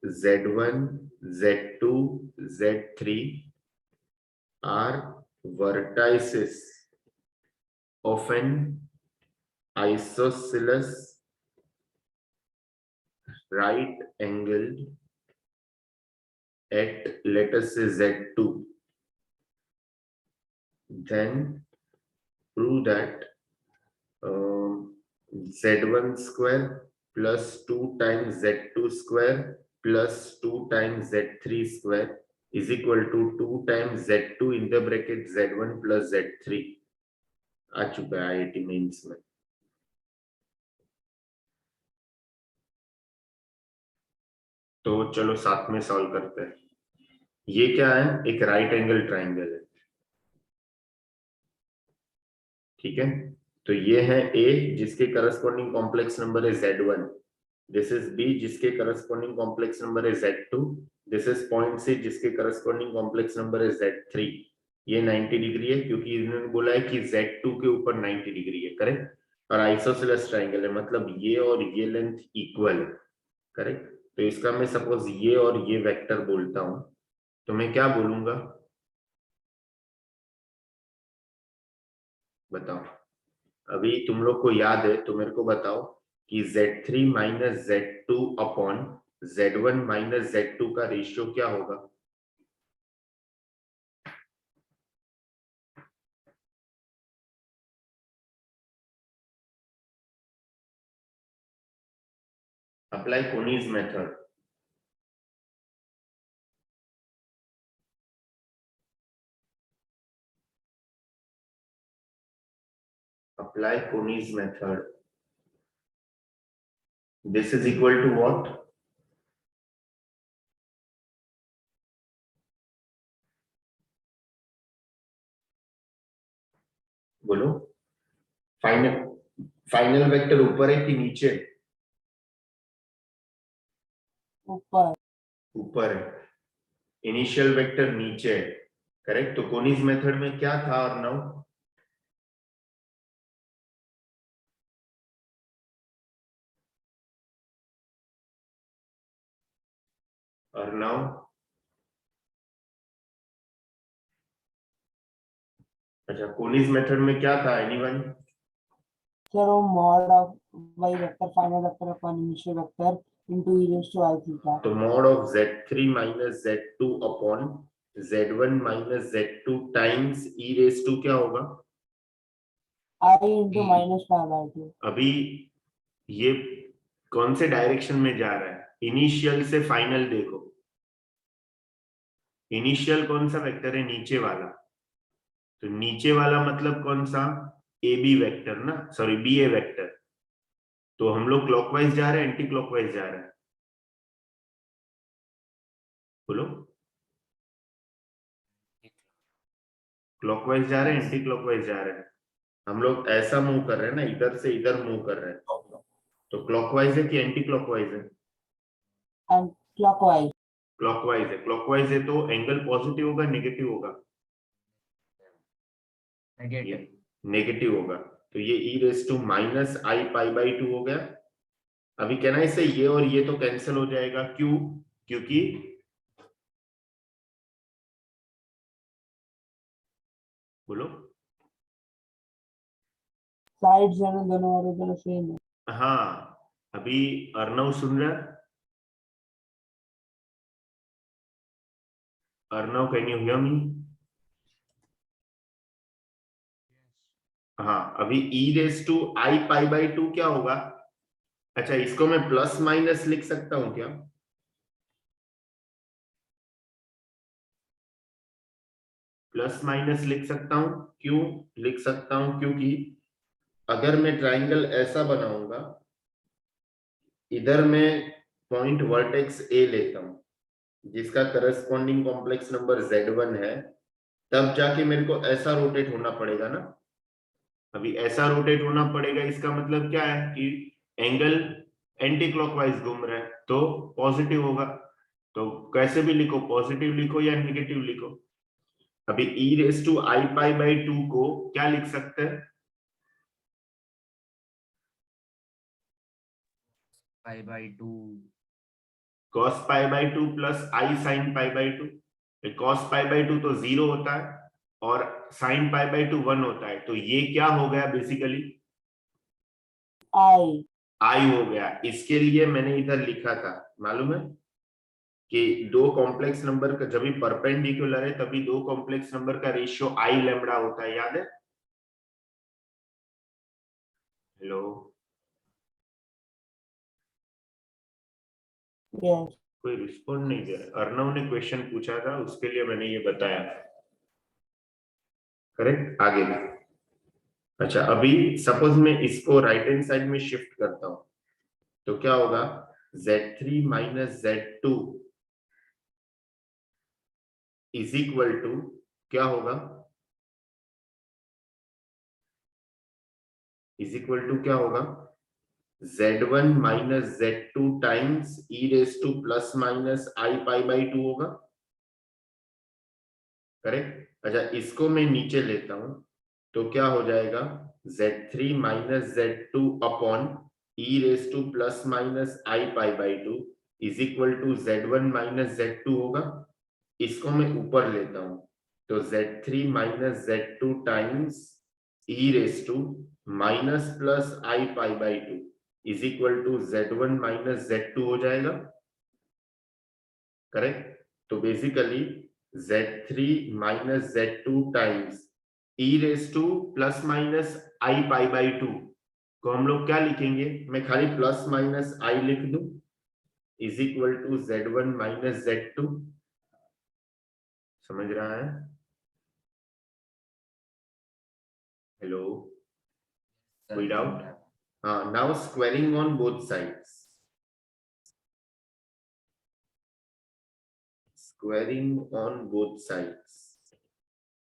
Z1, Z2, Z3 are vertices of an isosceles right angled at let us say Z2, then prove that Z1 square plus 2 times Z2 square plus 2 times Z3 square is equal to 2 times Z2 in the bracket Z1 plus Z3. आ चुका है IIT मेंस में। तो चलो साथ में सॉल्व करते हैं। ये क्या है, एक राइट एंगल ट्राइंगल है, ठीक है। तो ये है A जिसके करस्पॉन्डिंग कॉम्प्लेक्स नंबर है Z1, दिस इज B जिसके करस्पॉन्डिंग कॉम्प्लेक्स नंबर है Z2, this is point C जिसके करस्पॉन्डिंग कॉम्प्लेक्स नंबर है Z3। ये 90 डिग्री है क्योंकि इन्होंने बोला है कि Z2 के ऊपर 90 डिग्री है, करेक्ट। और आइसोसेलेस ट्राइंगल है, मतलब ये और ये लेंथ इक्वल है, करेक्ट। तो इसका मैं सपोज ये और ये वेक्टर बोलता हूं, तो मैं क्या बोलूंगा, बताओ। अभी तुम लोग को याद है तो मेरे को बताओ कि Z3 minus Z2 upon Z1 minus Z2 का रेशियो क्या होगा। Apply Koni's method. Apply Koni's method. This is equal to what? बोलो। फाइनल वेक्टर ऊपर है कि नीचे? ऊपर। ऊपर है। इनिशियल वेक्टर नीचे है, करेक्ट। तो कोनीज मेथड में क्या था अर्नव? अर्नव, अच्छा कोनीज मेथड में क्या था, एनीवन? सर वो mod of y vector final vector upon initial vector into e raised to i theta. तो mod of Z3 minus Z2 upon Z1 minus Z2 times e raise to क्या होगा? i into minus pi by 2। अभी ये कौन से डायरेक्शन में जा रहा है, इनिशियल से फाइनल देखो। इनिशियल कौन सा वेक्टर है, नीचे वाला। तो नीचे वाला मतलब कौन सा, ए बी वेक्टर ना, सॉरी बी ए वेक्टर। तो हम लोग क्लॉकवाइज जा रहे हैं, एंटी क्लॉकवाइज जा रहे हैं, बोलो। क्लॉकवाइज जा रहे हैं, एंटी क्लॉकवाइज जा रहे हैं। हम लोग ऐसा मूव कर रहे हैं ना, इधर से इधर मूव कर रहे हैं। तो क्लॉकवाइज है कि एंटी क्लॉकवाइज है? And clockwise. क्लॉकवाइज है। क्लॉकवाइज है तो एंगल पॉजिटिव होगा नेगेटिव होगा? नेगेटिव होगा। तो ये e raise to minus i pi by 2 हो गया। अभी कहना है इससे ये और ये तो कैंसिल हो जाएगा, क्यों? क्योंकि बोलो। साइड्स है ना दोनों और दोनों सेम है। हाँ, अभी अर्नव सुन रहा है? Arnav, can you hear me? हाँ, अभी e raise to i pi by 2 क्या होगा? अच्छा, इसको मैं प्लस माइनस लिख सकता हूं क्या? प्लस माइनस लिख सकता हूं। क्यों लिख सकता हूं? क्योंकि अगर मैं ट्राइंगल ऐसा बनाऊंगा, इधर मैं पॉइंट वर्टेक्स ए लेता हूं जिसका करस्पॉन्डिंग कॉम्प्लेक्स नंबर Z1 है, तब जाके मेरे को ऐसा रोटेट होना पड़ेगा ना। अभी ऐसा रोटेट होना पड़ेगा, इसका मतलब क्या है कि एंगल एंटी क्लॉकवाइज घूम रहा है, तो पॉजिटिव होगा। तो कैसे भी लिखो, पॉजिटिव लिखो या नेगेटिव लिखो। अभी e raise to i pi by 2 को क्या लिख सकते हैं? Pi by 2 cos pi by 2 plus i sine pi by 2। cos pi by 2 तो 0 होता है और साइन पाई बाई 2 1 होता है। तो ये क्या हो गया बेसिकली, आई। आई हो गया। इसके लिए मैंने इधर लिखा था, मालूम है कि दो कॉम्प्लेक्स नंबर का जब भी परपेंडिकुलर है तभी दो कॉम्प्लेक्स नंबर का रेशियो आई लैम्बडा होता है, याद है? Hello, yes. कोई रिस्पॉन्ड नहीं दे रहा। अर्नव ने क्वेश्चन पूछा था, उसके लिए मैंने ये बताया, करेक्ट। आगे अच्छा, अभी सपोज मैं इसको राइट हैंड साइड में शिफ्ट करता हूं तो क्या होगा, Z3 minus Z2 is equal to क्या होगा, इज इक्वल टू क्या होगा, Z1 minus Z2 times e raise to plus minus I pi by 2 होगा, करेक्ट। अच्छा, इसको मैं नीचे लेता हूं तो क्या हो जाएगा, Z3 minus Z2 upon e raise to plus minus I pi by 2 is equal to Z1 minus Z2 होगा। इसको मैं ऊपर लेता हूं तो Z3 minus Z2 times e raise to minus plus I pi by 2 is equal to Z1 minus Z2 हो जाएगा, करेक्ट। तो basically Z3 minus Z2 times e raise to plus minus I pi by 2 को हम लोग क्या लिखेंगे, मैं खाली प्लस माइनस I लिख दूं, is equal to Z1 minus Z2। समझ रहा है? हेलो, कोई डाउट? हाँ, now squaring on both sides, squaring on both sides,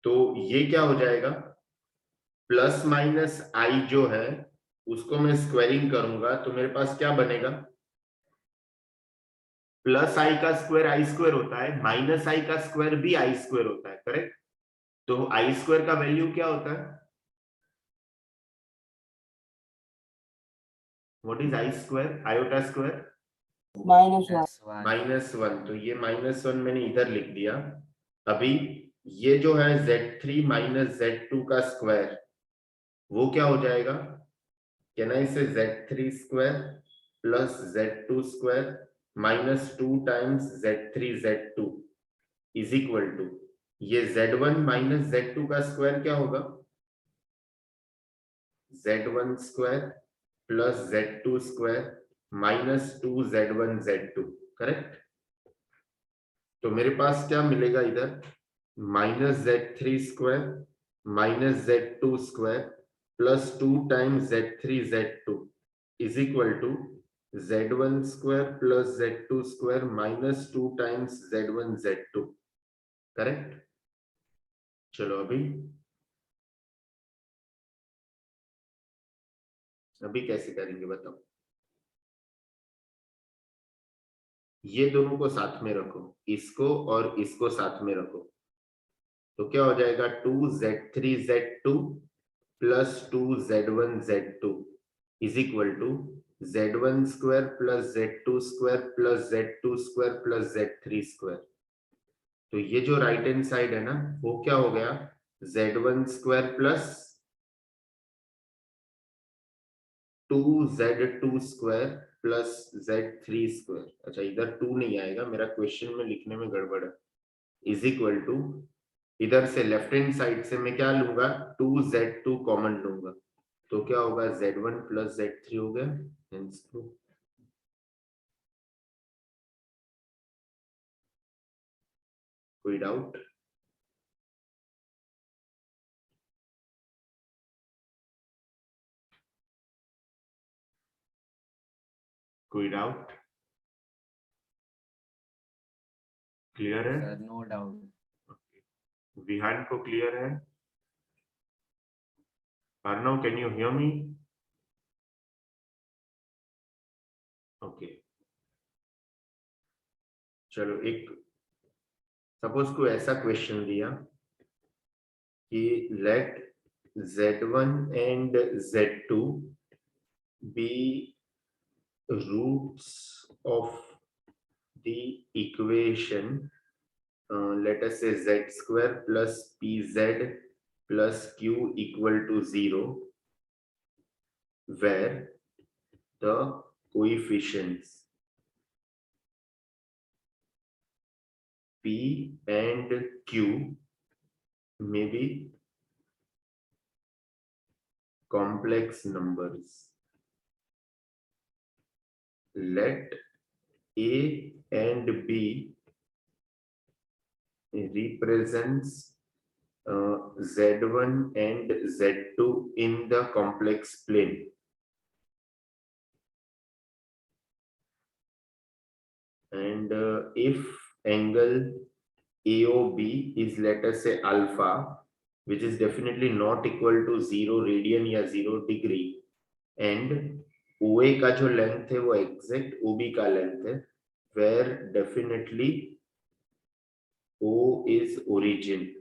तो ये क्या हो जाएगा, प्लस माइनस I जो है उसको मैं स्क्वायरिंग करूंगा तो मेरे पास क्या बनेगा, प्लस I का स्क्वायर I स्क्वायर होता है, माइनस I का स्क्वायर भी I स्क्वायर होता है, करेक्ट। तो I स्क्वायर का वैल्यू क्या होता है, what is I square, iota square -1। -1, तो ये -1 मैंने इधर लिख दिया। अभी ये जो है Z3 माइनस Z2 का स्क्वायर वो क्या हो जाएगा, can I say Z3 square plus Z2 square minus 2 times Z3 Z2 is equal to, ये Z1 माइनस Z2 का स्क्वायर क्या होगा, Z1 square plus Z2 square minus 2 Z1 Z2, correct. तो मेरे पास क्या मिलेगा इधर, minus Z3 square minus Z2 square plus 2 times Z3 Z2 is equal to Z1 square plus Z2 square minus 2 times Z1 Z2, correct. चलो अभी कैसे करेंगे बताओ, ये दोनों को साथ में रखो, इसको और इसको साथ में रखो, तो क्या हो जाएगा 2Z3 Z2 plus 2Z1 Z2 is equal to Z1 square plus Z2 square plus Z2 square plus Z3 square. तो ये जो राइट हैंड साइड है ना वो क्या हो गया, Z1 square plus 2Z2 square plus Z3 square. अच्छा, इधर 2 नहीं आएगा, मेरा क्वेश्चन में लिखने में गड़बड़ है, इज इक्वल टू, इधर से लेफ्ट हैंड साइड से मैं क्या लूंगा, 2Z2 कॉमन लूंगा, तो क्या होगा Z1 प्लस Z3 हो गया, हेंस ट्रू। कोई डाउट? कोई डाउट? क्लियर है? Sir, no doubt. विहान को क्लियर है? Arnav, can you hear me? Okay, चलो एक सपोज को ऐसा क्वेश्चन दिया कि let Z1 and Z2 be roots of the equation, let us say z square plus pz plus q equal to 0, where the coefficients p and q may be complex numbers. Let a and b represents Z1 and Z2 in the complex plane. And if angle AOB is, let us say, alpha, which is definitely not equal to 0 radian या 0 degree, and OA का जो लेंथ है वो एग्जैक्ट OB का लेंथ है, where definitely O is origin.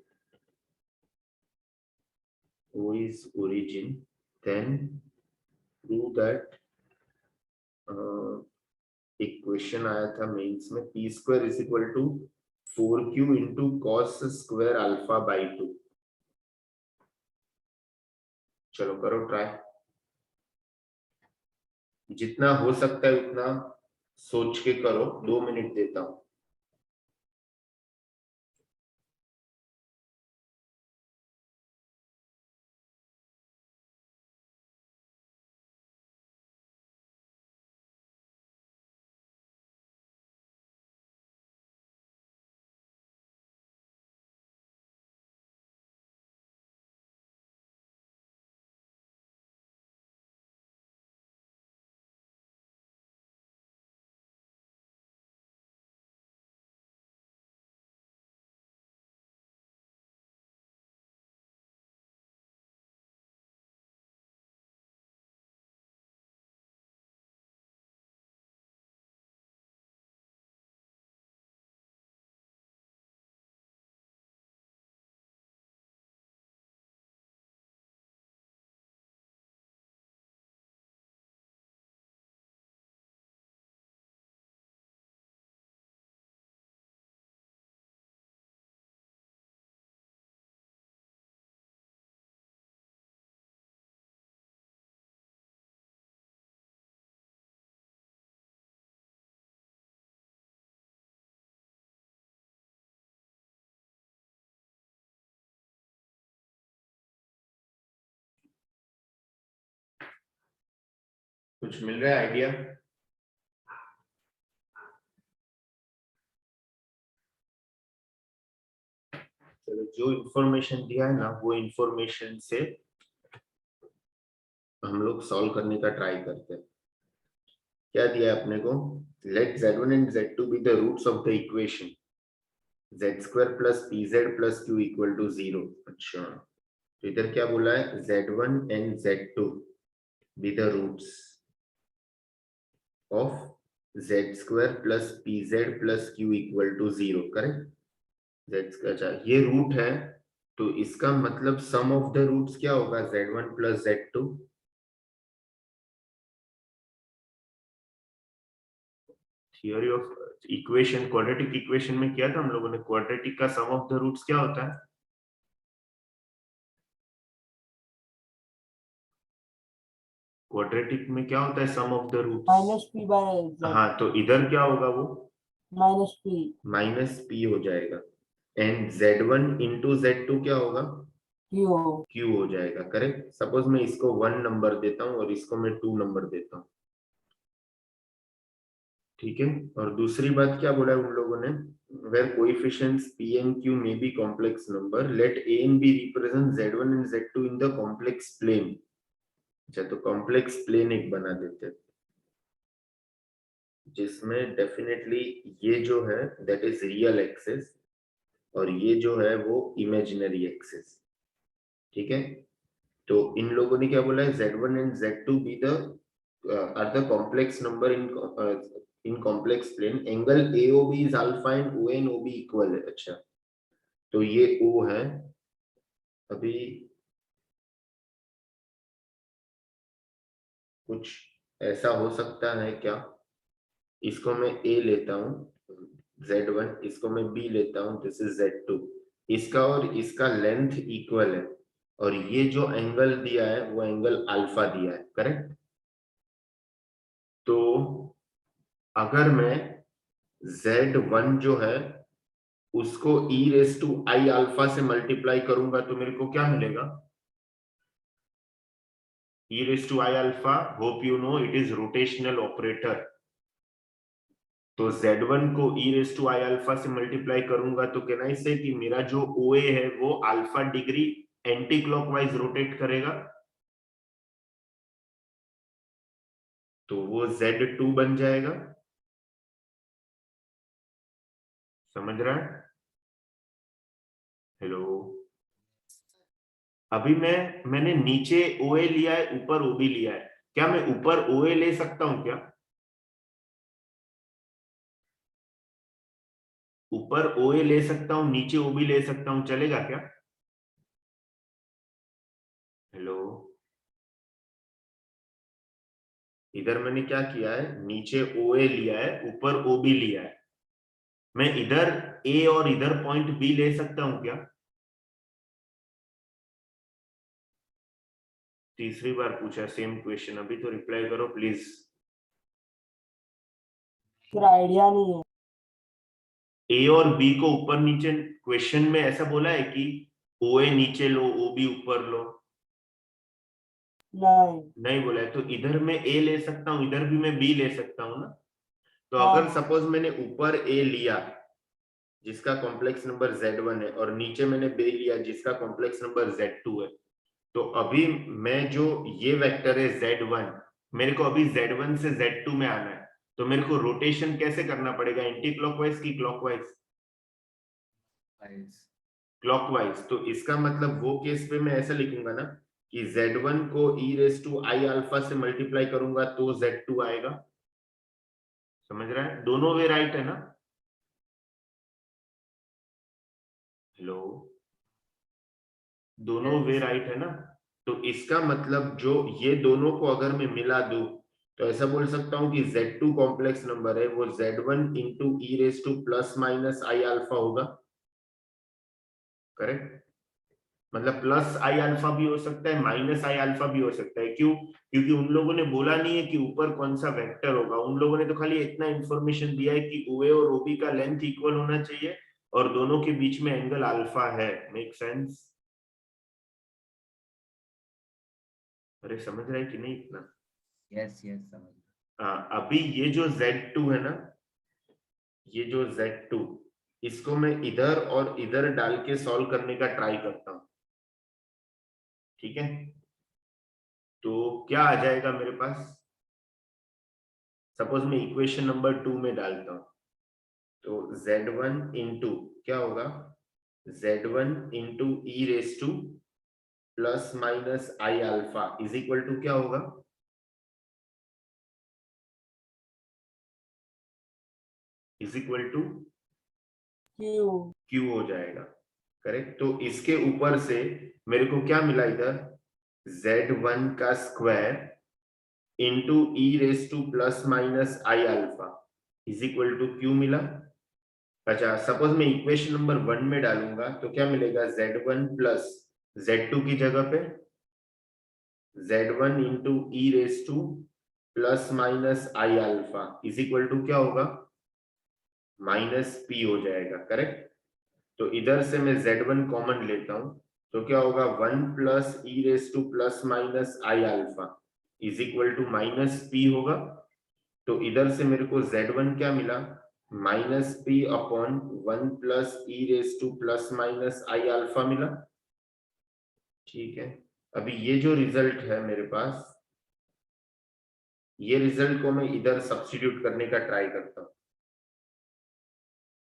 O is origin, then prove that एक क्वेश्चन आया था मेंस में, p square is equal to 4q into cos square alpha by 2. चलो करो ट्राई, जितना हो सकता है उतना सोच के करो, 2 मिनट देता हूं। कुछ मिल रहा है आइडिया? चलो, जो इंफॉर्मेशन दिया है ना वो इंफॉर्मेशन से हम लोग सॉल्व करने का ट्राई करते हैं। क्या दिया है अपने को? Let Z1 and Z2 be the roots of the equation z square plus pz plus q equal to 0। अच्छा, तो इधर क्या बोला है? Z1 and Z2 be the roots of z square plus pz plus q equal to 0, correct? z का, अच्छा ये रूट है, तो इसका मतलब सम ऑफ द रूट्स क्या होगा? z1 plus z2। Theory of equation, quadratic equation में किया था हम लोगों ने, क्वाड्रेटिक का सम ऑफ द रूट्स क्या होता है? क्वाड्रेटिक में क्या होता है sum of the roots? Minus p by z, हाँ, तो इधर क्या होगा? वो माइनस पी हो जाएगा, एंड z1 into z2 क्या होगा? क्यू। q हो जाएगा, करेक्ट? सपोज मैं इसको 1 नंबर देता हूं और इसको मैं 2 नंबर देता हूं, ठीक है? और दूसरी बात क्या बोला है उन लोगों ने? where coefficients p and q may be complex number, let a and b represent z1 and z2 in the complex plane। अच्छा, तो कॉम्प्लेक्स प्लेन एक बना देते हैं जिसमें डेफिनेटली ये जो है दैट इज रियल एक्सिस और ये जो है वो इमेजिनरी एक्सिस, ठीक है? तो इन लोगों ने क्या बोला है? Z1 and Z2 be the are the complex number in complex plane, angle AOB is alpha and OA and OB equal है। अच्छा, तो ये O है, अभी कुछ ऐसा हो सकता है क्या? इसको मैं A लेता हूँ Z1, इसको मैं B लेता हूँ, दिस इज Z2, इसका और इसका लेंथ इक्वल है और ये जो एंगल दिया है वो एंगल अल्फा दिया है, करेक्ट? तो अगर मैं Z1 जो है उसको e⁻i अल्फा से मल्टीप्लाई करूंगा तो मेरे को क्या मिलेगा? e⁻i alpha, hope you know it is rotational operator. तो Z1 को e raise to i alpha से मल्टीप्लाई करूंगा तो कहना इससे कि मेरा जो OA है वो alpha degree anti clockwise rotate करेगा, तो वो Z2 बन जाएगा। समझ रहा है? हेलो, अभी मैंने नीचे OA लिया है, ऊपर OB लिया है, क्या मैं ऊपर OA ले सकता हूं क्या? ऊपर OA ले सकता हूं, नीचे OB ले सकता हूं, चलेगा क्या? हेलो, इधर मैंने क्या किया है, नीचे OA लिया है, ऊपर OB लिया है, मैं इधर A और इधर पॉइंट B ले सकता हूं क्या? तीसरी बार पूछा सेम क्वेश्चन, अभी तो रिप्लाई करो प्लीज। फिर आइडिया नहीं है। A और B को ऊपर नीचे, क्वेश्चन में ऐसा बोला है कि OA नीचे लो, OB ऊपर लो? नहीं। नहीं बोला है, तो इधर मैं A ले सकता हूं, इधर भी मैं B ले सकता हूं ना। तो हाँ। अगर सपोज मैंने ऊपर A लिया जिसका कॉम्प्लेक्स नंबर Z1 है और नीचे मैंने B लिया जिसका कॉम्प्लेक्स नंबर Z2 है, तो अभी मैं जो ये वेक्टर है Z1, मेरे को अभी Z1 से Z2 में आना है, तो मेरे को रोटेशन कैसे करना पड़ेगा, एंटी क्लॉकवाइज की क्लॉकवाइज? क्लॉकवाइज। तो इसका मतलब वो केस पे मैं ऐसा लिखूंगा ना कि Z1 को e raise to i alpha से मल्टीप्लाई करूंगा तो Z2 आएगा। समझ रहा है? दोनों वे राइट है ना? हेलो, दोनों वे राइट है ना? तो इसका मतलब जो ये दोनों को अगर मैं मिला दूं तो ऐसा बोल सकता हूं कि Z2 कॉम्प्लेक्स नंबर है वो Z1 into e raise to plus minus i alpha होगा। करेक्ट? मतलब प्लस आई अल्फा भी हो सकता है, माइनस आई अल्फा भी हो सकता है। क्यों? क्योंकि उन लोगों ने बोला नहीं है कि ऊपर कौन सा वेक्टर होगा, उन लोगों ने तो खाली इतना इंफॉर्मेशन दिया है कि OA और OB का लेंथ इक्वल होना चाहिए और दोनों के बीच में एंगल अल्फा है। Make sense? अरे समझ रहे हैं कि नहीं इतना? यस यस समझ। हाँ, अभी ये जो Z2 है ना, ये जो Z2, इसको मैं इधर और इधर डाल के सॉल्व करने का ट्राई करता हूं। ठीक है, तो क्या आ जाएगा मेरे पास? सपोज मैं इक्वेशन नंबर 2 में डालता हूं, तो Z1 इंटू क्या होगा, Z1 into e raise to plus minus i alpha is equal to क्या होगा, इज इक्वल टू Q हो जाएगा। करेक्ट? तो इसके ऊपर से मेरे को क्या मिला इधर, Z1 का square into e raise to plus minus i alpha is equal to Q मिला। अच्छा, सपोज मैं इक्वेशन नंबर 1 में डालूंगा तो क्या मिलेगा, Z1 प्लस Z2 की जगह पे Z1 into e raise to plus minus i alpha is equal to क्या होगा, माइनस P हो जाएगा। करेक्ट? तो इधर से मैं Z1 कॉमन लेता हूं तो क्या होगा, 1 plus e raise to plus minus i alpha is equal to minus P होगा। तो इधर से मेरे को Z1 क्या मिला, minus P upon 1 plus e raise to plus minus i alpha मिला। ठीक है, अभी ये जो रिजल्ट है मेरे पास, ये रिजल्ट को मैं इधर सब्स्टिट्यूट करने का ट्राई करता हूं,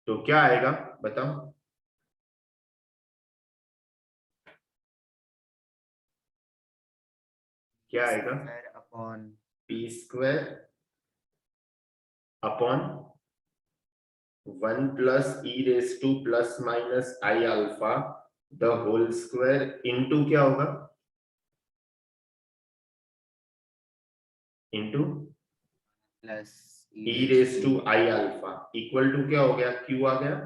तो क्या आएगा बताओ? क्या आएगा, upon P square upon 1 plus e raise to plus minus i alpha the whole square into क्या होगा, into plus e raise to i alpha equal to क्या हो गया, Q आ गया।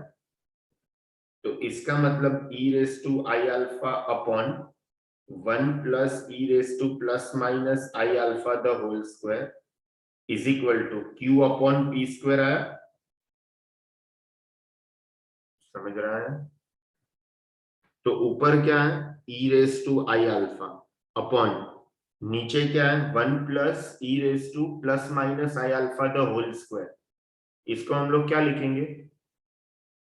तो इसका मतलब e raise to i alpha upon 1 plus e raise to plus minus i alpha the whole square is equal to Q upon P square आया। समझ रहा है? तो ऊपर क्या है, e raise to i alpha upon नीचे क्या है, 1 plus e raise to plus minus i alpha the whole square इसको हम लोग क्या लिखेंगे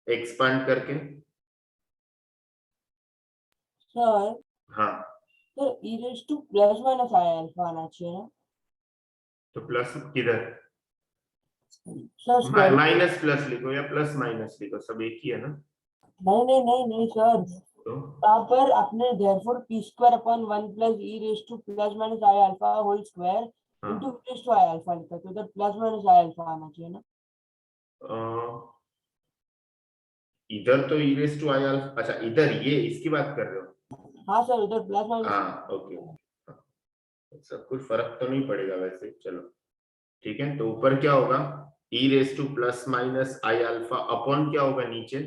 एक्सपांड करके? सर हाँ, sir e raise to plus minus i alpha आना चाहिए ना तो प्लस किधर? सर स्क्वायर माइनस प्लस लिखो या प्लस माइनस लिखो, सब एक ही है ना। नहीं सर तो यहाँ पर आपने therefore p square upon 1 plus e raised to plus minus i alpha whole square into हाँ, e raised to i alpha लिखा तो उधर प्लस माइनस i alpha आना चाहिए ना इधर तो e raise to i alpha, अच्छा इधर ये इसकी बात कर रहे हो? हाँ सर उधर प्लस माइनस हाँ ओके, सब कुछ फर्क तो नहीं पड़ेगा वैसे, चलो ठीक है। तो ऊपर क्या होगा e raise to plus minus i alpha upon क्या होगा नीचे?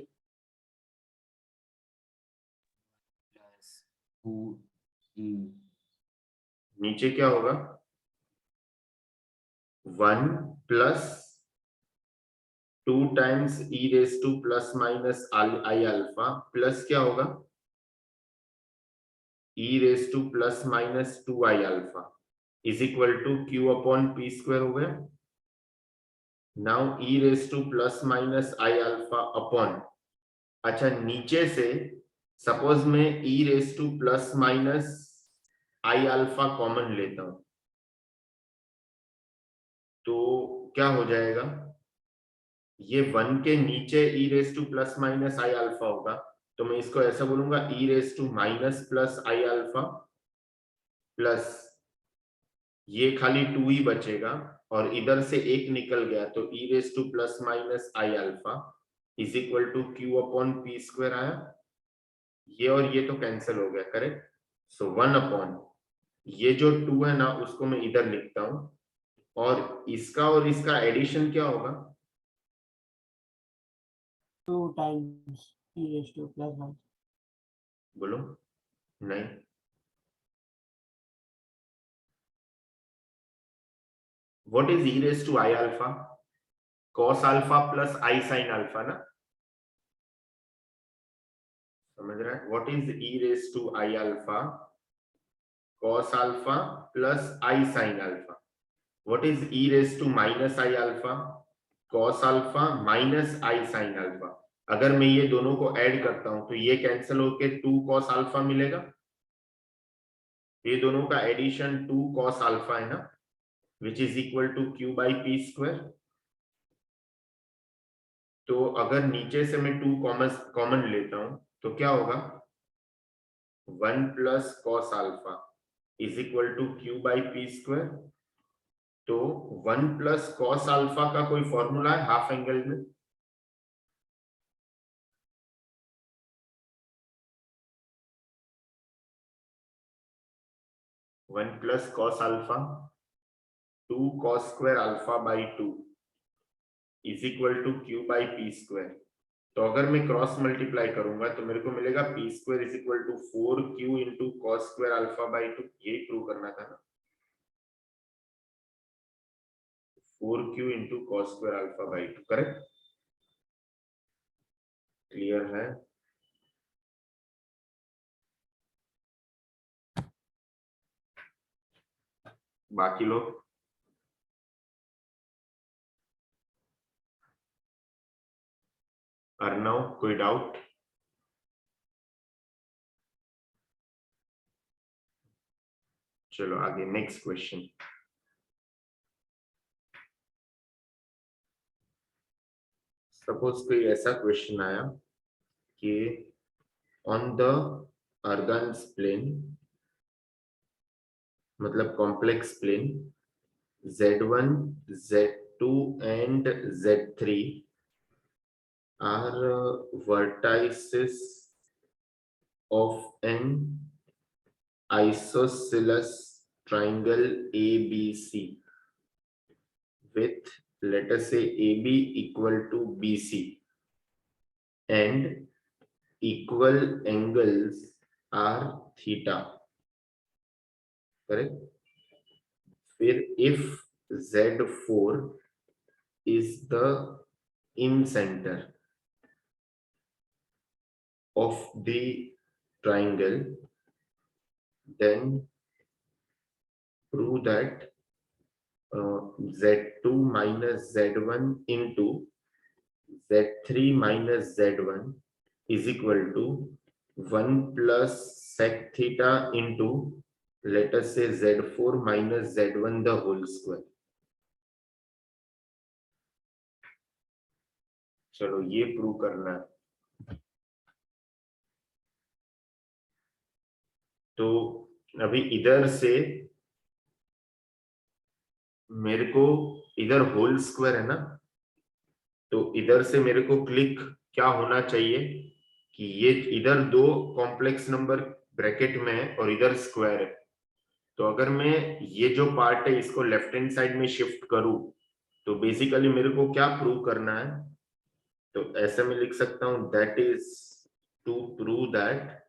plus 2e नीचे क्या होगा 1 प्लस 2 times e raise to plus minus i alpha plus क्या होगा e raise to plus minus 2 i alpha is equal to q upon p square हो गया। Now e raise to plus minus i alpha upon, अच्छा नीचे से सपोज मैं e raise to plus minus i alpha common लेता हूं तो क्या हो जाएगा, ये 1 के नीचे e raise to plus minus i alpha होगा तो मैं इसको ऐसा बोलूंगा e raise to minus plus i alpha plus ये खाली 2 ही बचेगा और इधर से एक निकल गया तो e raise to plus minus i alpha is equal to q upon p square आया। ये और ये तो कैंसिल हो गया, करेक्ट। सो 1 अपॉन ये जो 2 है ना उसको मैं इधर लिखता हूं और इसका एडिशन क्या होगा 2 times e raised to plus minus बोलो? नहीं, what is e raise to i alpha? Cos alpha plus i sine alpha ना, समझ रहा है? What is e raise to i alpha cos alpha plus i sine alpha. What is e raise to minus i alpha cos alpha minus i sine alpha. अगर मैं ये दोनों को ऐड करता हूं तो ये कैंसिल होके 2 कॉस अल्फा मिलेगा, ये दोनों का एडिशन 2 कॉस अल्फा है ना which is equal to q by p square. तो अगर नीचे से मैं 2 कॉमन लेता हूं तो क्या होगा 1 plus cos alpha is equal to q by p square. तो 1 प्लस कॉस अल्फा का कोई फॉर्मूला है हाफ एंगल में? One plus cos alpha 2 cos square alpha by 2 is equal to q by p square. तो अगर मैं क्रॉस मल्टीप्लाई करूंगा तो मेरे को मिलेगा p square is equal to 4q into cos square alpha by 2, ये प्रूव करना था ना, 4q into cos square alpha by 2, correct. Clear है? बाकी लोग अर्नव कोई डाउट? चलो आगे नेक्स्ट क्वेश्चन। सपोज कोई ऐसा क्वेश्चन आया कि ऑन द अर्गन्स प्लेन, मतलब complex plane z1 z2 and z3 are vertices of an isosceles triangle ABC with, let us say, AB equal to BC and equal angles are theta, correct? फिर if Z4 is the in center of the triangle, then prove that Z2 minus Z1 into Z3 minus Z1 is equal to 1 plus sec theta into, let us say, Z4 minus Z1 the whole square. चलो ये प्रूव करना है। तो अभी इधर से मेरे को, इधर होल स्क्वायर है ना, तो इधर से मेरे को क्लिक क्या होना चाहिए कि ये इधर दो कॉम्प्लेक्स नंबर ब्रैकेट में है और इधर स्क्वायर है। तो अगर मैं ये जो पार्ट है इसको लेफ्ट हैंड साइड में शिफ्ट करूं तो बेसिकली मेरे को क्या प्रूव करना है, तो ऐसे में लिख सकता हूं that is to prove that,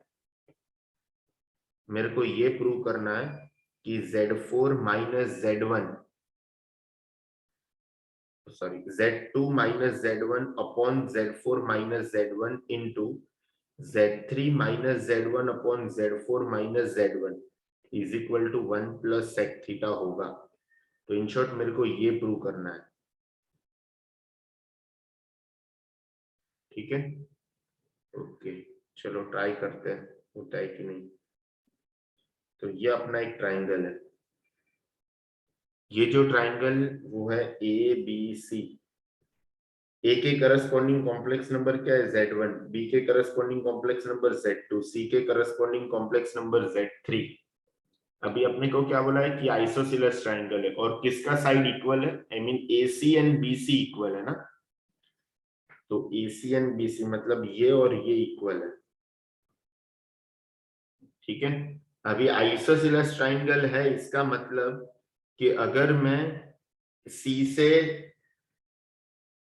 मेरे को ये प्रूव करना है कि Z4 minus Z1, sorry Z2 minus Z1 upon Z4 minus Z1 into Z3 minus Z1 upon Z4 minus Z1 is equal to 1 plus sec theta होगा। तो इन शॉर्ट मेरे को ये प्रूव करना है, ठीक है। ओके चलो ट्राई करते हैं होता है कि नहीं। तो ये अपना एक ट्राइंगल है, ये जो ट्राइंगल वो है ए बी सी। ए के करस्पॉन्डिंग कॉम्प्लेक्स नंबर क्या है Z1, बी के करस्पॉन्डिंग कॉम्प्लेक्स नंबर Z2, सी के करस्पॉन्डिंग कॉम्प्लेक्स नंबर Z3। अभी अपने को क्या बोला है कि आइसोसेलेस ट्राइंगल है और किसका साइड इक्वल है, I mean AC and BC equal है ना। तो AC एंड BC मतलब ये और ये इक्वल है, ठीक है। अभी आइसोसेलेस ट्राइंगल है, इसका मतलब कि अगर मैं C से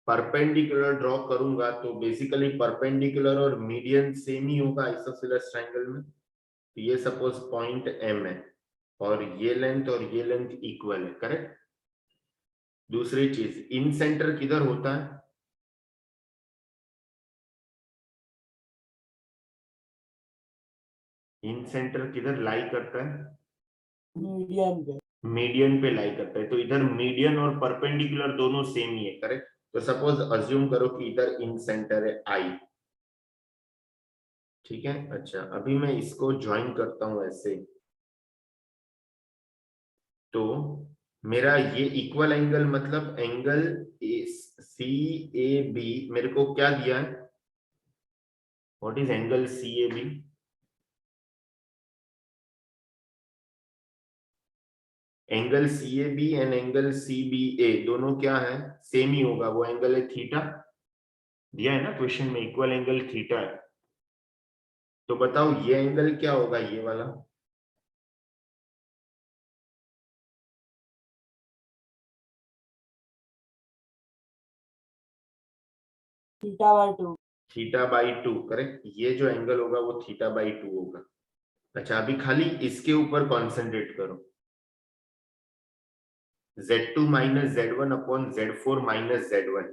परपेंडिकुलर ड्रॉ करूंगा तो बेसिकली परपेंडिकुलर और मीडियन सेम ही होगा आइसोसेलेस ट्राइंगल में। तो ये सपोज पॉइंट M है और ये लेंथ इक्वल है, करेक्ट। दूसरी चीज, इन सेंटर किधर होता है, इन सेंटर किधर लाई करता है, मीडियन पे। मीडियन पे लाई करता है। तो इधर मीडियन और परपेंडिकुलर दोनों सेम ही है, करेक्ट। तो सपोज अज्यूम करो कि इधर इन सेंटर है I, ठीक है। अच्छा अभी मैं इसको ज्वाइन करता हूं ऐसे, तो मेरा ये इक्वल एंगल मतलब एंगल CAB मेरे को क्या दिया है, what is angle CAB, angle CAB and angle CBA दोनों क्या है, सेम ही होगा, वो एंगल है थीटा। दिया है ना क्वेश्चन में, इक्वल एंगल थीटा है। तो बताओ ये एंगल क्या होगा, ये वाला, θ/2। θ/2, करेक्ट। ये जो एंगल होगा वो θ/2 होगा। अच्छा अभी खाली इसके ऊपर कॉन्सेंट्रेट करो, Z2 minus Z1 upon Z4 minus Z1,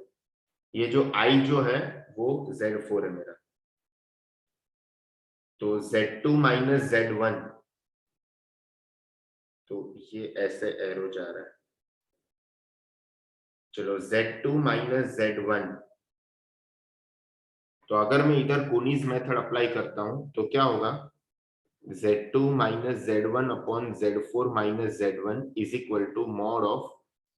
ये जो I जो है वो Z4 है मेरा। तो Z2 माइनस Z1, तो ये ऐसे एरो जा रहा है। चलो Z2 माइनस Z1, तो अगर मैं इधर कोनीज मेथड अप्लाई करता हूं तो क्या होगा, Z2 minus Z1 upon Z4 minus Z1 is equal to mod of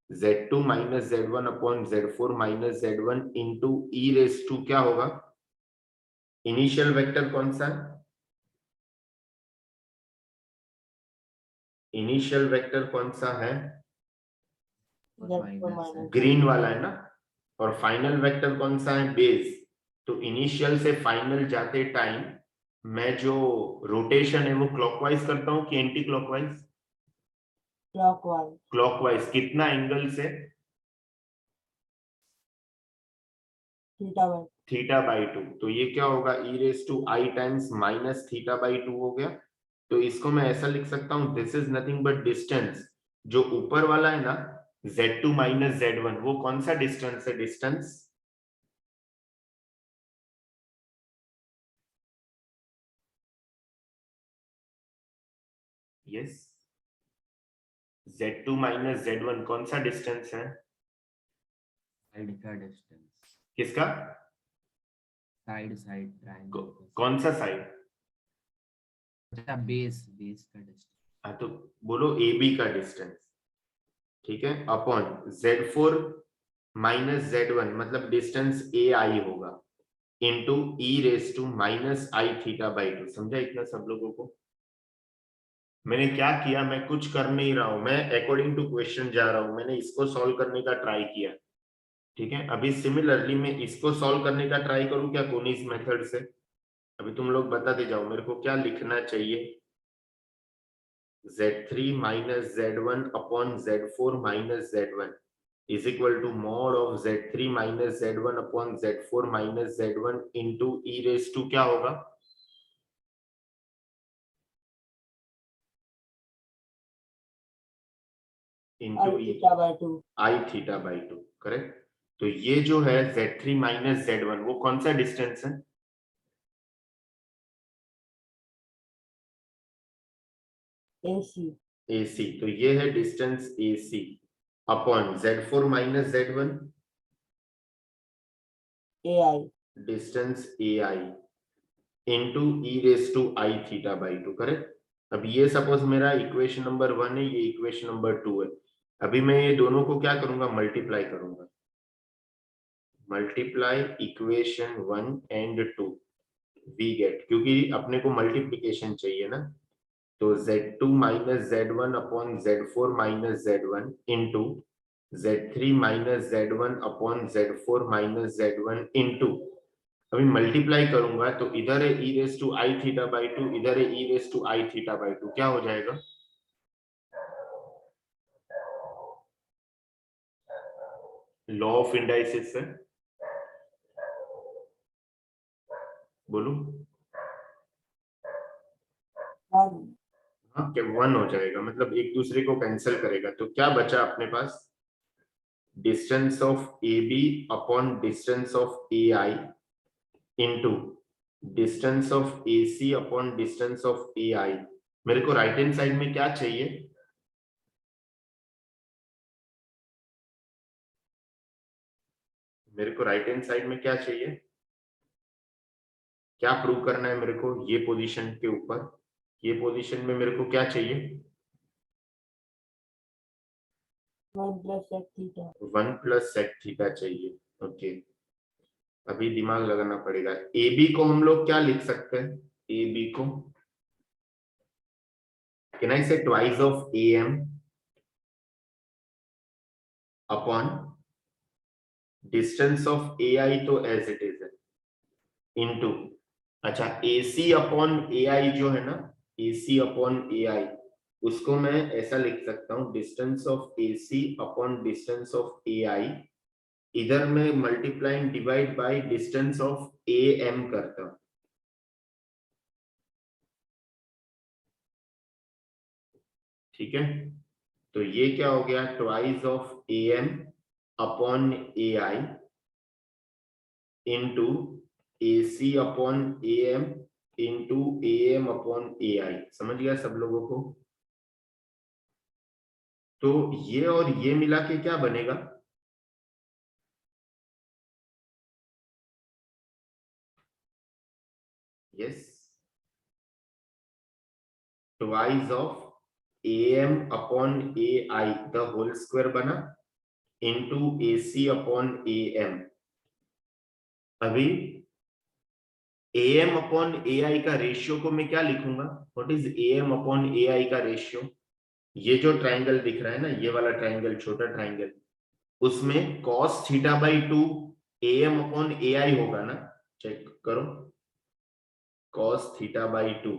Z2 minus Z1 upon Z4 minus Z1 into e raise to क्या होगा, इनिशियल वेक्टर कौन सा है, इनिशियल वेक्टर कौन सा है, ग्रीन वाला है ना, और फाइनल वेक्टर कौन सा है, बेस। तो इनिशियल से फाइनल जाते टाइम मैं जो रोटेशन है वो क्लॉकवाइज करता हूं कि एंटी क्लॉकवाइज, क्लॉकवाइज। क्लॉकवाइज। कितना एंगल से, θ/2। तो ये क्या होगा, e raise to I times minus θ/2 हो गया। तो इसको मैं ऐसा लिख सकता हूं, this is nothing but distance, जो ऊपर वाला है ना Z2 माइनस Z1, वो कौन सा डिस्टेंस है, distance yes Z2 minus Z1 कौन सा डिस्टेंस है? साइड का डिस्टेंस, किसका? साइड साइड ट्रायंगल कौन सा साइड? का बेस बेस का डिस्टेंस, हाँ तो बोलो AB का डिस्टेंस, ठीक है, अपॉन Z4 माइनस Z1 मतलब डिस्टेंस AI होगा इंटू e⁻−i⁻²। समझा इतना सब लोगों को? मैंने क्या किया, मैं कुछ कर नहीं रहा हूं, मैं अकॉर्डिंग टू क्वेश्चन जा रहा हूं, मैंने इसको सॉल्व करने का ट्राई किया, ठीक है। अभी सिमिलरली मैं इसको सॉल्व करने का ट्राई करूं क्या कोनीस मेथड से? अभी तुम लोग बताते जाओ मेरे को क्या लिखना चाहिए। Z3 minus Z1 upon Z4 minus Z1 is equal to mod of Z3 minus Z1 upon Z4 minus Z1 into e⁻² क्या होगा? Into I⁻²। I⁻², correct. तो ये जो है Z3 माइनस Z1 वो कौन सा डिस्टेंस है? AC, तो ये है distance AC upon Z4 minus Z1 AI। Distance AI into e⁻², correct. अब ये सपोज मेरा इक्वेशन नंबर 1 है, ये इक्वेशन नंबर 2 है। अभी मैं ये दोनों को क्या करूंगा, मल्टीप्लाई करूंगा, multiply equation 1 and 2 we get, क्योंकि अपने को मल्टीप्लिकेशन चाहिए ना, तो Z2 minus Z1 upon Z4 minus Z1 into Z3 minus Z1 upon Z4 minus Z1 into, अभी मल्टीप्लाई करूंगा तो इधर है e⁻I⁻², इधर है e⁻I⁻², क्या हो जाएगा? लॉ ऑफ इंडाइसिस से बोलू, हाँ क्या 1 हो जाएगा, मतलब एक दूसरे को कैंसिल करेगा, तो क्या बचा अपने पास? Distance of AB upon distance of AI into distance of AC upon distance of AI। मेरे को राइट हैंड साइड में क्या चाहिए? मेरे को राइट हैंड साइड में क्या चाहिए, क्या प्रूव करना है मेरे को? ये पोजीशन के ऊपर, ये पोजीशन में मेरे को क्या चाहिए? 1 + sec θ। 1 + sec θ चाहिए, ओके। अभी दिमाग लगाना पड़ेगा। AB को हम लोग क्या लिख सकते हैं? AB को कैन आई से twice of AM upon distance of AI, तो एज इट इज है, इनटू, अच्छा AC अपॉन AI जो है ना, AC अपॉन AI, उसको मैं ऐसा लिख सकता हूं, distance of AC upon distance of AI, इधर मैं multiplying divide by distance of AM करता हूं, ठीक है। तो ये क्या हो गया, twice of AM upon AI into AC upon AM into AM upon AI। समझ गया सब लोगों को? तो ये और ये मिला के क्या बनेगा? Yes, twice of AM upon AI the whole square बना इंटू AC अपॉन AM। अभी AM अपॉन AI का रेशियो को मैं क्या लिखूंगा? What is AM upon AI का रेशियो? ये जो ट्राइंगल दिख रहा है ना, ये वाला ट्राइंगल, छोटा ट्राइंगल, उसमें cos θ/2 AM अपॉन AI होगा ना, चेक करो, cos θ/2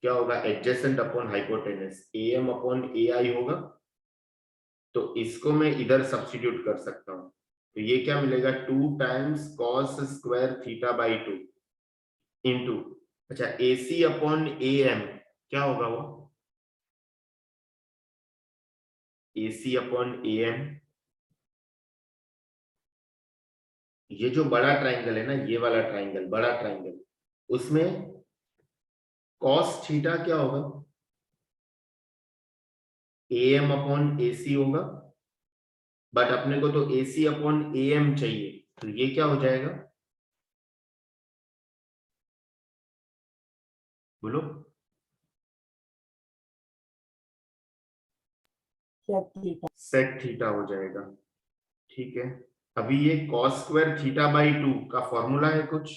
क्या होगा? Adjacent upon hypotenuse, AM upon AI होगा, तो इसको मैं इधर सब्स्टिट्यूट कर सकता हूं, तो ये क्या मिलेगा, 2 टाइम्स cos स्क्वायर θ/2 इंटू, अच्छा AC अपॉन AM क्या होगा वो? AC अपॉन AM, ये जो बड़ा ट्राइंगल है ना, ये वाला ट्राइंगल, बड़ा ट्राइंगल, उसमें cos थीटा क्या होगा? AM अपॉन AC होगा, बट अपने को तो AC अपॉन AM चाहिए, तो ये क्या हो जाएगा बोलो? Sec theta. सेक थीटा हो जाएगा। ठीक है, अभी ये cos स्क्वायर थीटा बाई 2 का फॉर्मूला है कुछ,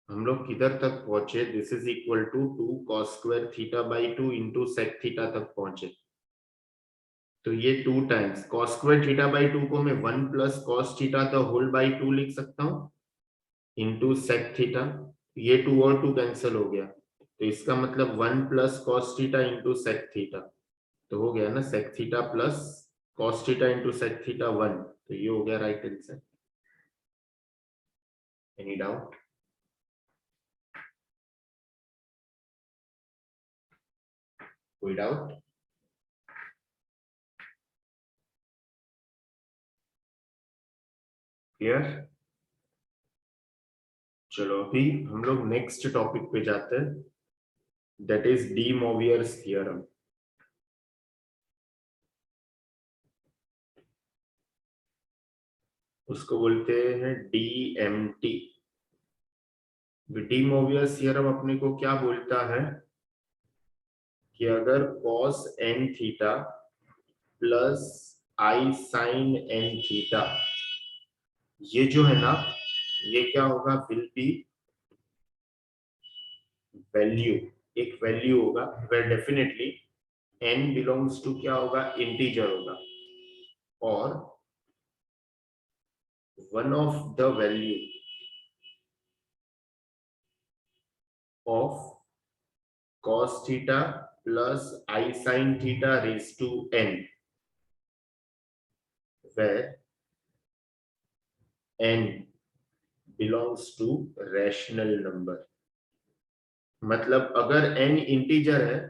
हम लोग किधर तक पहुंचे? This is equal to 2 cos square theta by 2 into sec theta तक पहुंचे। तो ये 2 times cos square theta by 2 को मैं 1 plus cos theta the whole by 2 लिख सकता हूँ इंटू सेक थीटा। ये 2 और 2 कैंसिल हो गया, तो इसका मतलब 1 plus cos theta into sec theta, तो हो गया ना sec theta plus cos theta into sec theta 1, तो ये हो गया राइट आंसर। Any doubt? कोई डाउट? क्लियर? चलो अभी हम लोग नेक्स्ट टॉपिक पे जाते हैं, that is de Moivre's theorem. उसको बोलते हैं DMT। डी मोवियर्स थ्योरम अपने को क्या बोलता है कि अगर cos n theta plus I sin n theta, ये जो है ना, ये क्या होगा, विल बी वैल्यू, एक वैल्यू होगा where definitely n belongs to क्या होगा, इंटीजर होगा, और one of the value of cos theta plus I sin theta raised to n, where n belongs to rational number। मतलब अगर n इंटीजर है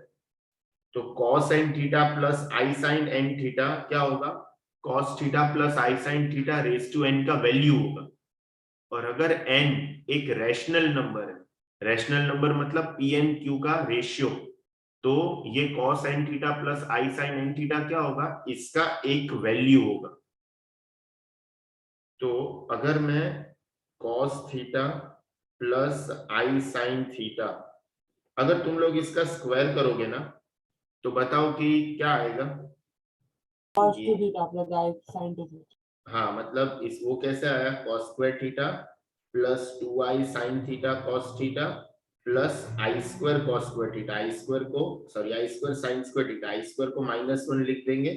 तो cos n theta plus I sin n theta क्या होगा, cos theta plus I sin theta raise to n का वैल्यू होगा। और अगर n एक रैशनल नंबर है, रैशनल नंबर मतलब PNQ का रेशियो, तो ये cos n theta plus I sin n theta क्या होगा, इसका एक वैल्यू होगा। तो अगर मैं cos theta plus I sin theta, अगर तुम लोग इसका स्क्वायर करोगे ना, तो बताओ कि क्या आएगा? cos ये 2 थीटा प्लस I sin 2 थीटा। हाँ, मतलब इस वो कैसे आया, cos square theta plus 2I sin theta cos theta plus I square cos square theta, I square को sorry I square sin square theta, I square को -1 लिख देंगे,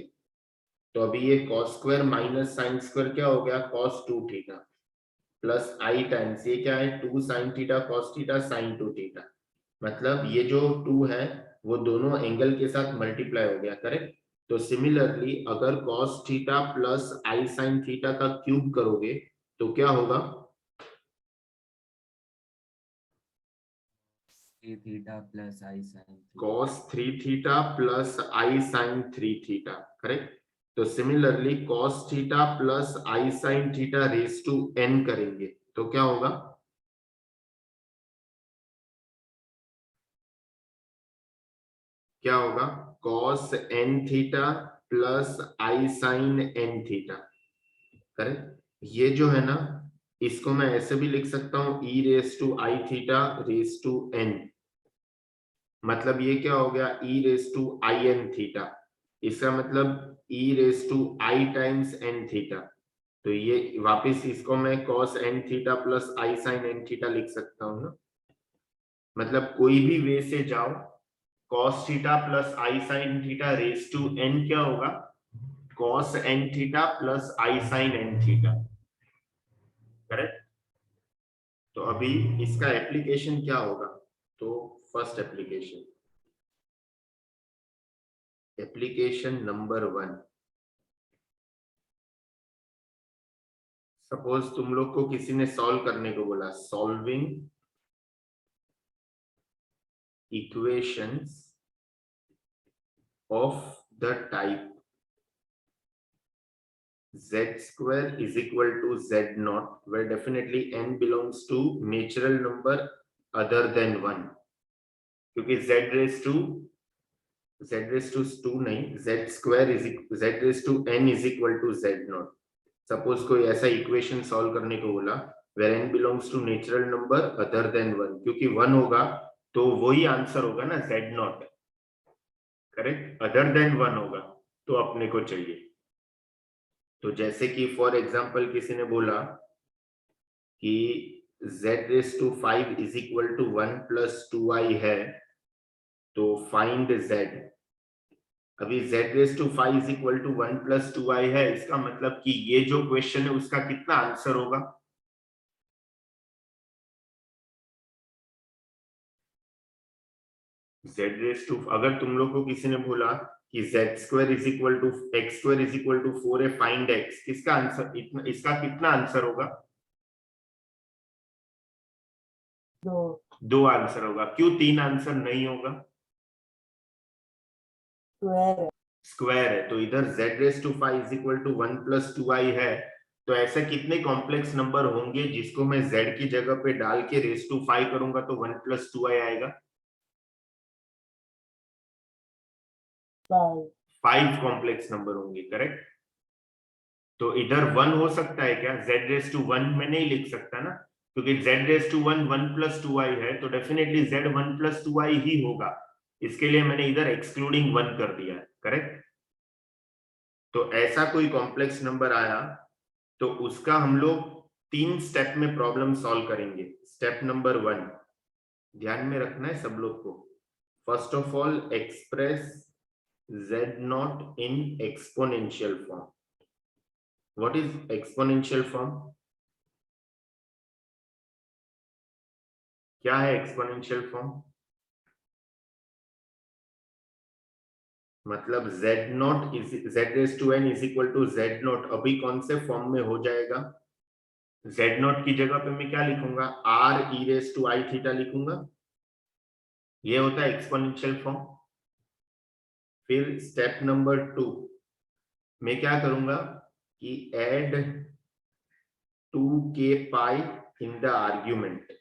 तो अभी ये cos square minus sin square क्या हो गया, cos 2 theta plus I times ये क्या है, 2 sin theta cos theta sin 2 theta. मतलब ये जो 2 है वो दोनों एंगल के साथ मल्टीप्लाई हो गया, करेक्ट? तो सिमिलरली अगर cos theta plus I sin theta का क्यूब करोगे तो क्या होगा, 3 theta plus I sin theta. cos 3 theta plus I sin 3 theta, correct? तो similarly cos theta plus I sin theta raise to n करेंगे तो क्या होगा, क्या होगा, cos n theta plus I sin n theta, correct? ये जो है ना, इसको मैं ऐसे भी लिख सकता हूं e raise to I theta raise to n, मतलब ये क्या हो गया, e raise to I n theta, इसका मतलब e raise to I times n theta. तो ये वापस इसको मैं cos n theta plus I sin n theta लिख सकता हूं ना, मतलब कोई भी वे से जाओ, cos theta plus I sin theta raise to n क्या होगा, cos n theta plus I sin n theta, correct? तो अभी इसका एप्लीकेशन क्या होगा, तो फर्स्ट एप्लीकेशन नंबर 1, सपोज तुम लोग को किसी ने सॉल्व करने को बोला, solving equations of the type z square is equal to z naught, where definitely n belongs to natural number other than 1, क्योंकि z रेस टू 2 नहीं, z square is z raise to n is equal to z naught. Suppose कोई ऐसा इक्वेशन सॉल्व करने को बोला where n belongs to natural number other than 1, क्योंकि 1 होगा तो वही आंसर होगा ना z not, correct. Other than 1 होगा तो अपने को चाहिए। तो जैसे कि फॉर एग्जांपल किसी ने बोला कि z raise to 5 is equal to 1 plus 2i है, तो फाइंड z। अभी z raise to 5 is equal to 1 plus 2i है, इसका मतलब कि ये जो क्वेश्चन है उसका कितना आंसर होगा? z रेस टू, अगर तुम लोग को किसी ने बोला कि z square is equal to x square is equal to 4 है, फाइंड x, किसका आंसर, इसका कितना आंसर होगा? दो आंसर होगा। क्यों 3 आंसर नहीं होगा? स्क्वायर है, तो इधर z raise to 5 is equal to 1 plus 2i है, तो ऐसे कितने कॉम्प्लेक्स नंबर होंगे जिसको मैं z की जगह पे डाल के रेस टू 5 करूंगा तो 1 प्लस 2i आएगा? 5 कॉम्प्लेक्स नंबर होंगे, करेक्ट। तो इधर 1 हो सकता है क्या? z रेस टू 1 में नहीं लिख सकता ना, क्योंकि z raise to 1 1 plus 2i है, तो डेफिनेटली z 1 प्लस 2i ही होगा। इसके लिए मैंने इधर एक्सक्लूडिंग 1 कर दिया है, करेक्ट। तो ऐसा कोई कॉम्प्लेक्स नंबर आया तो उसका हम लोग 3 स्टेप में प्रॉब्लम सॉल्व करेंगे। स्टेप नंबर 1 ध्यान में रखना है सब लोग को। First of all express z naught in exponential form. What is exponential form? क्या है एक्सपोनेंशियल फॉर्म? मतलब z naught is z raise to n is equal to z naught, अभी कौन से फॉर्म में हो जाएगा? z नॉट की जगह पे मैं क्या लिखूंगा? r e raise to i theta लिखूंगा। ये होता है एक्सपोनेंशियल फॉर्म। फिर स्टेप नंबर 2 मैं क्या करूंगा कि add 2k pi in the argument.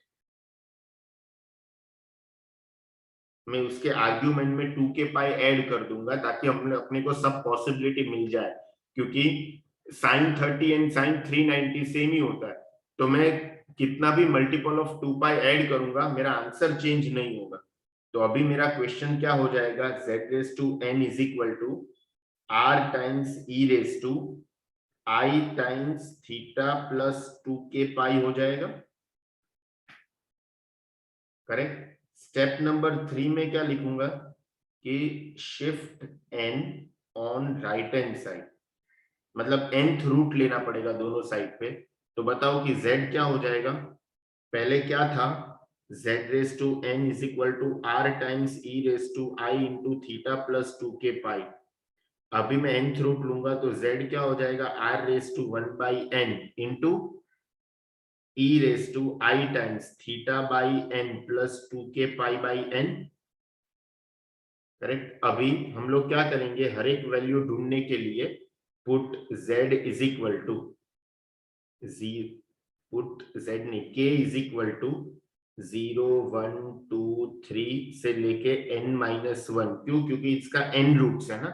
मैं उसके आर्ग्यूमेंट में 2k पाई ऐड कर दूंगा ताकि अपने को सब पॉसिबिलिटी मिल जाए, क्योंकि sin 30 एंड sin 390 सेम ही होता है, तो मैं कितना भी मल्टीपल ऑफ 2 पाई ऐड करूंगा मेरा आंसर चेंज नहीं होगा। तो अभी मेरा क्वेश्चन क्या हो जाएगा? z raise to n is equal to r times e raise to i times theta plus 2k pi हो जाएगा, करेक्ट। स्टेप नंबर 3 में क्या लिखूंगा कि shift n on right hand side, मतलब nth रूट लेना पड़ेगा दोनों साइड पे। तो बताओ कि z क्या हो जाएगा? पहले क्या था? z raise to n is equal to r times e raise to i into theta plus 2k pi. अभी मैं nth रूट लूंगा तो z क्या हो जाएगा? r raise to 1 by n into e raise to i times theta by n plus 2k pi by n, correct. अभी हम लोग क्या करेंगे, हर एक वैल्यू ढूंढने के लिए put z is equal to put z नहीं, k इज इक्वल टू 0 1 2 3 से लेके n माइनस 1। क्यों? क्योंकि इसका n रूट्स है ना,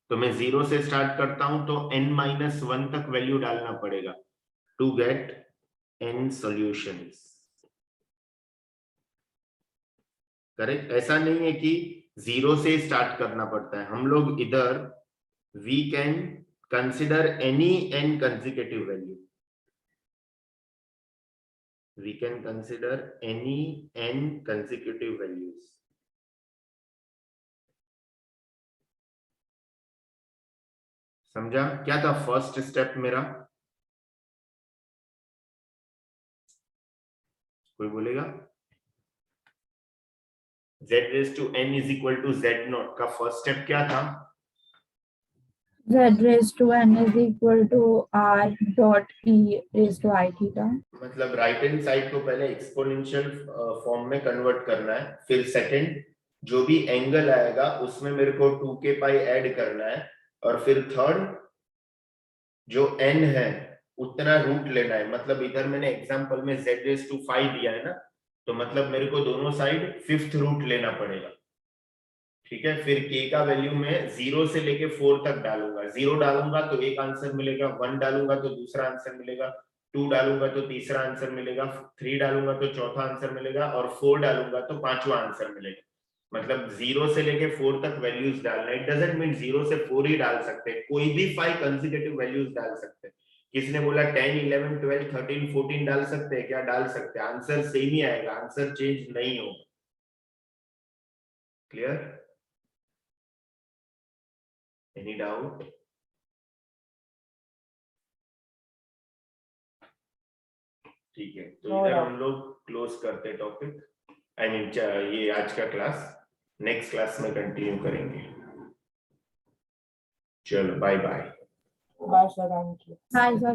तो मैं 0 से स्टार्ट करता हूं तो n माइनस 1 तक वैल्यू डालना पड़ेगा to get n solutions, correct. ऐसा नहीं है कि 0 से स्टार्ट करना पड़ता है, हम लोग इधर we can consider any n consecutive value, we can consider any n consecutive values। समझा? क्या था फर्स्ट स्टेप मेरा? कोई बोलेगा? z raise to n is equal to z naught का फर्स्ट स्टेप क्या था? Z raised to n is equal to r dot e raised to I theta. मतलब राइट हैंड साइड को पहले एक्सपोनेंशियल फॉर्म में कन्वर्ट करना है, फिर सेकंड जो भी एंगल आएगा उसमें मेरे को 2k पाई ऐड करना है, और फिर थर्ड जो n है उतना रूट लेना है। मतलब इधर मैंने एग्जांपल में z रेस टू 5 दिया है ना, तो मतलब मेरे को दोनों साइड फिफ्थ रूट लेना पड़ेगा, ठीक है। फिर k का वैल्यू मैं 0 से लेके 4 तक डालूंगा, 0 डालूंगा तो एक आंसर मिलेगा, 1 डालूंगा तो दूसरा आंसर मिलेगा, 2 डालूंगा तो तीसरा आंसर मिलेगा, 3 डालूंगा तो चौथा आंसर मिलेगा, और 4 डालूंगा तो पांचवा आंसर मिलेगा। मतलब 0 से लेके 4 तक वैल्यूज डालना। इट डजंट मीन 0 से 4 ही डाल सकते हैं, कोई भी 5 कंसेक्यूटिव वैल्यूज डाल सकते हैं। किसने बोला 10, 11, 12, 13, 14 डाल सकते हैं? क्या डाल सकते हैं? आंसर सेम ही आएगा, आंसर चेंज नहीं होगा। क्लियर? Any doubt? ठीक है, तो No इधर doubt. हम लोग क्लोज करते टॉपिक, आई मीन ये आज का क्लास। नेक्स्ट क्लास में कंटिन्यू करेंगे। चलो bye bye. Bye, sir. Thank you. Hi, sir.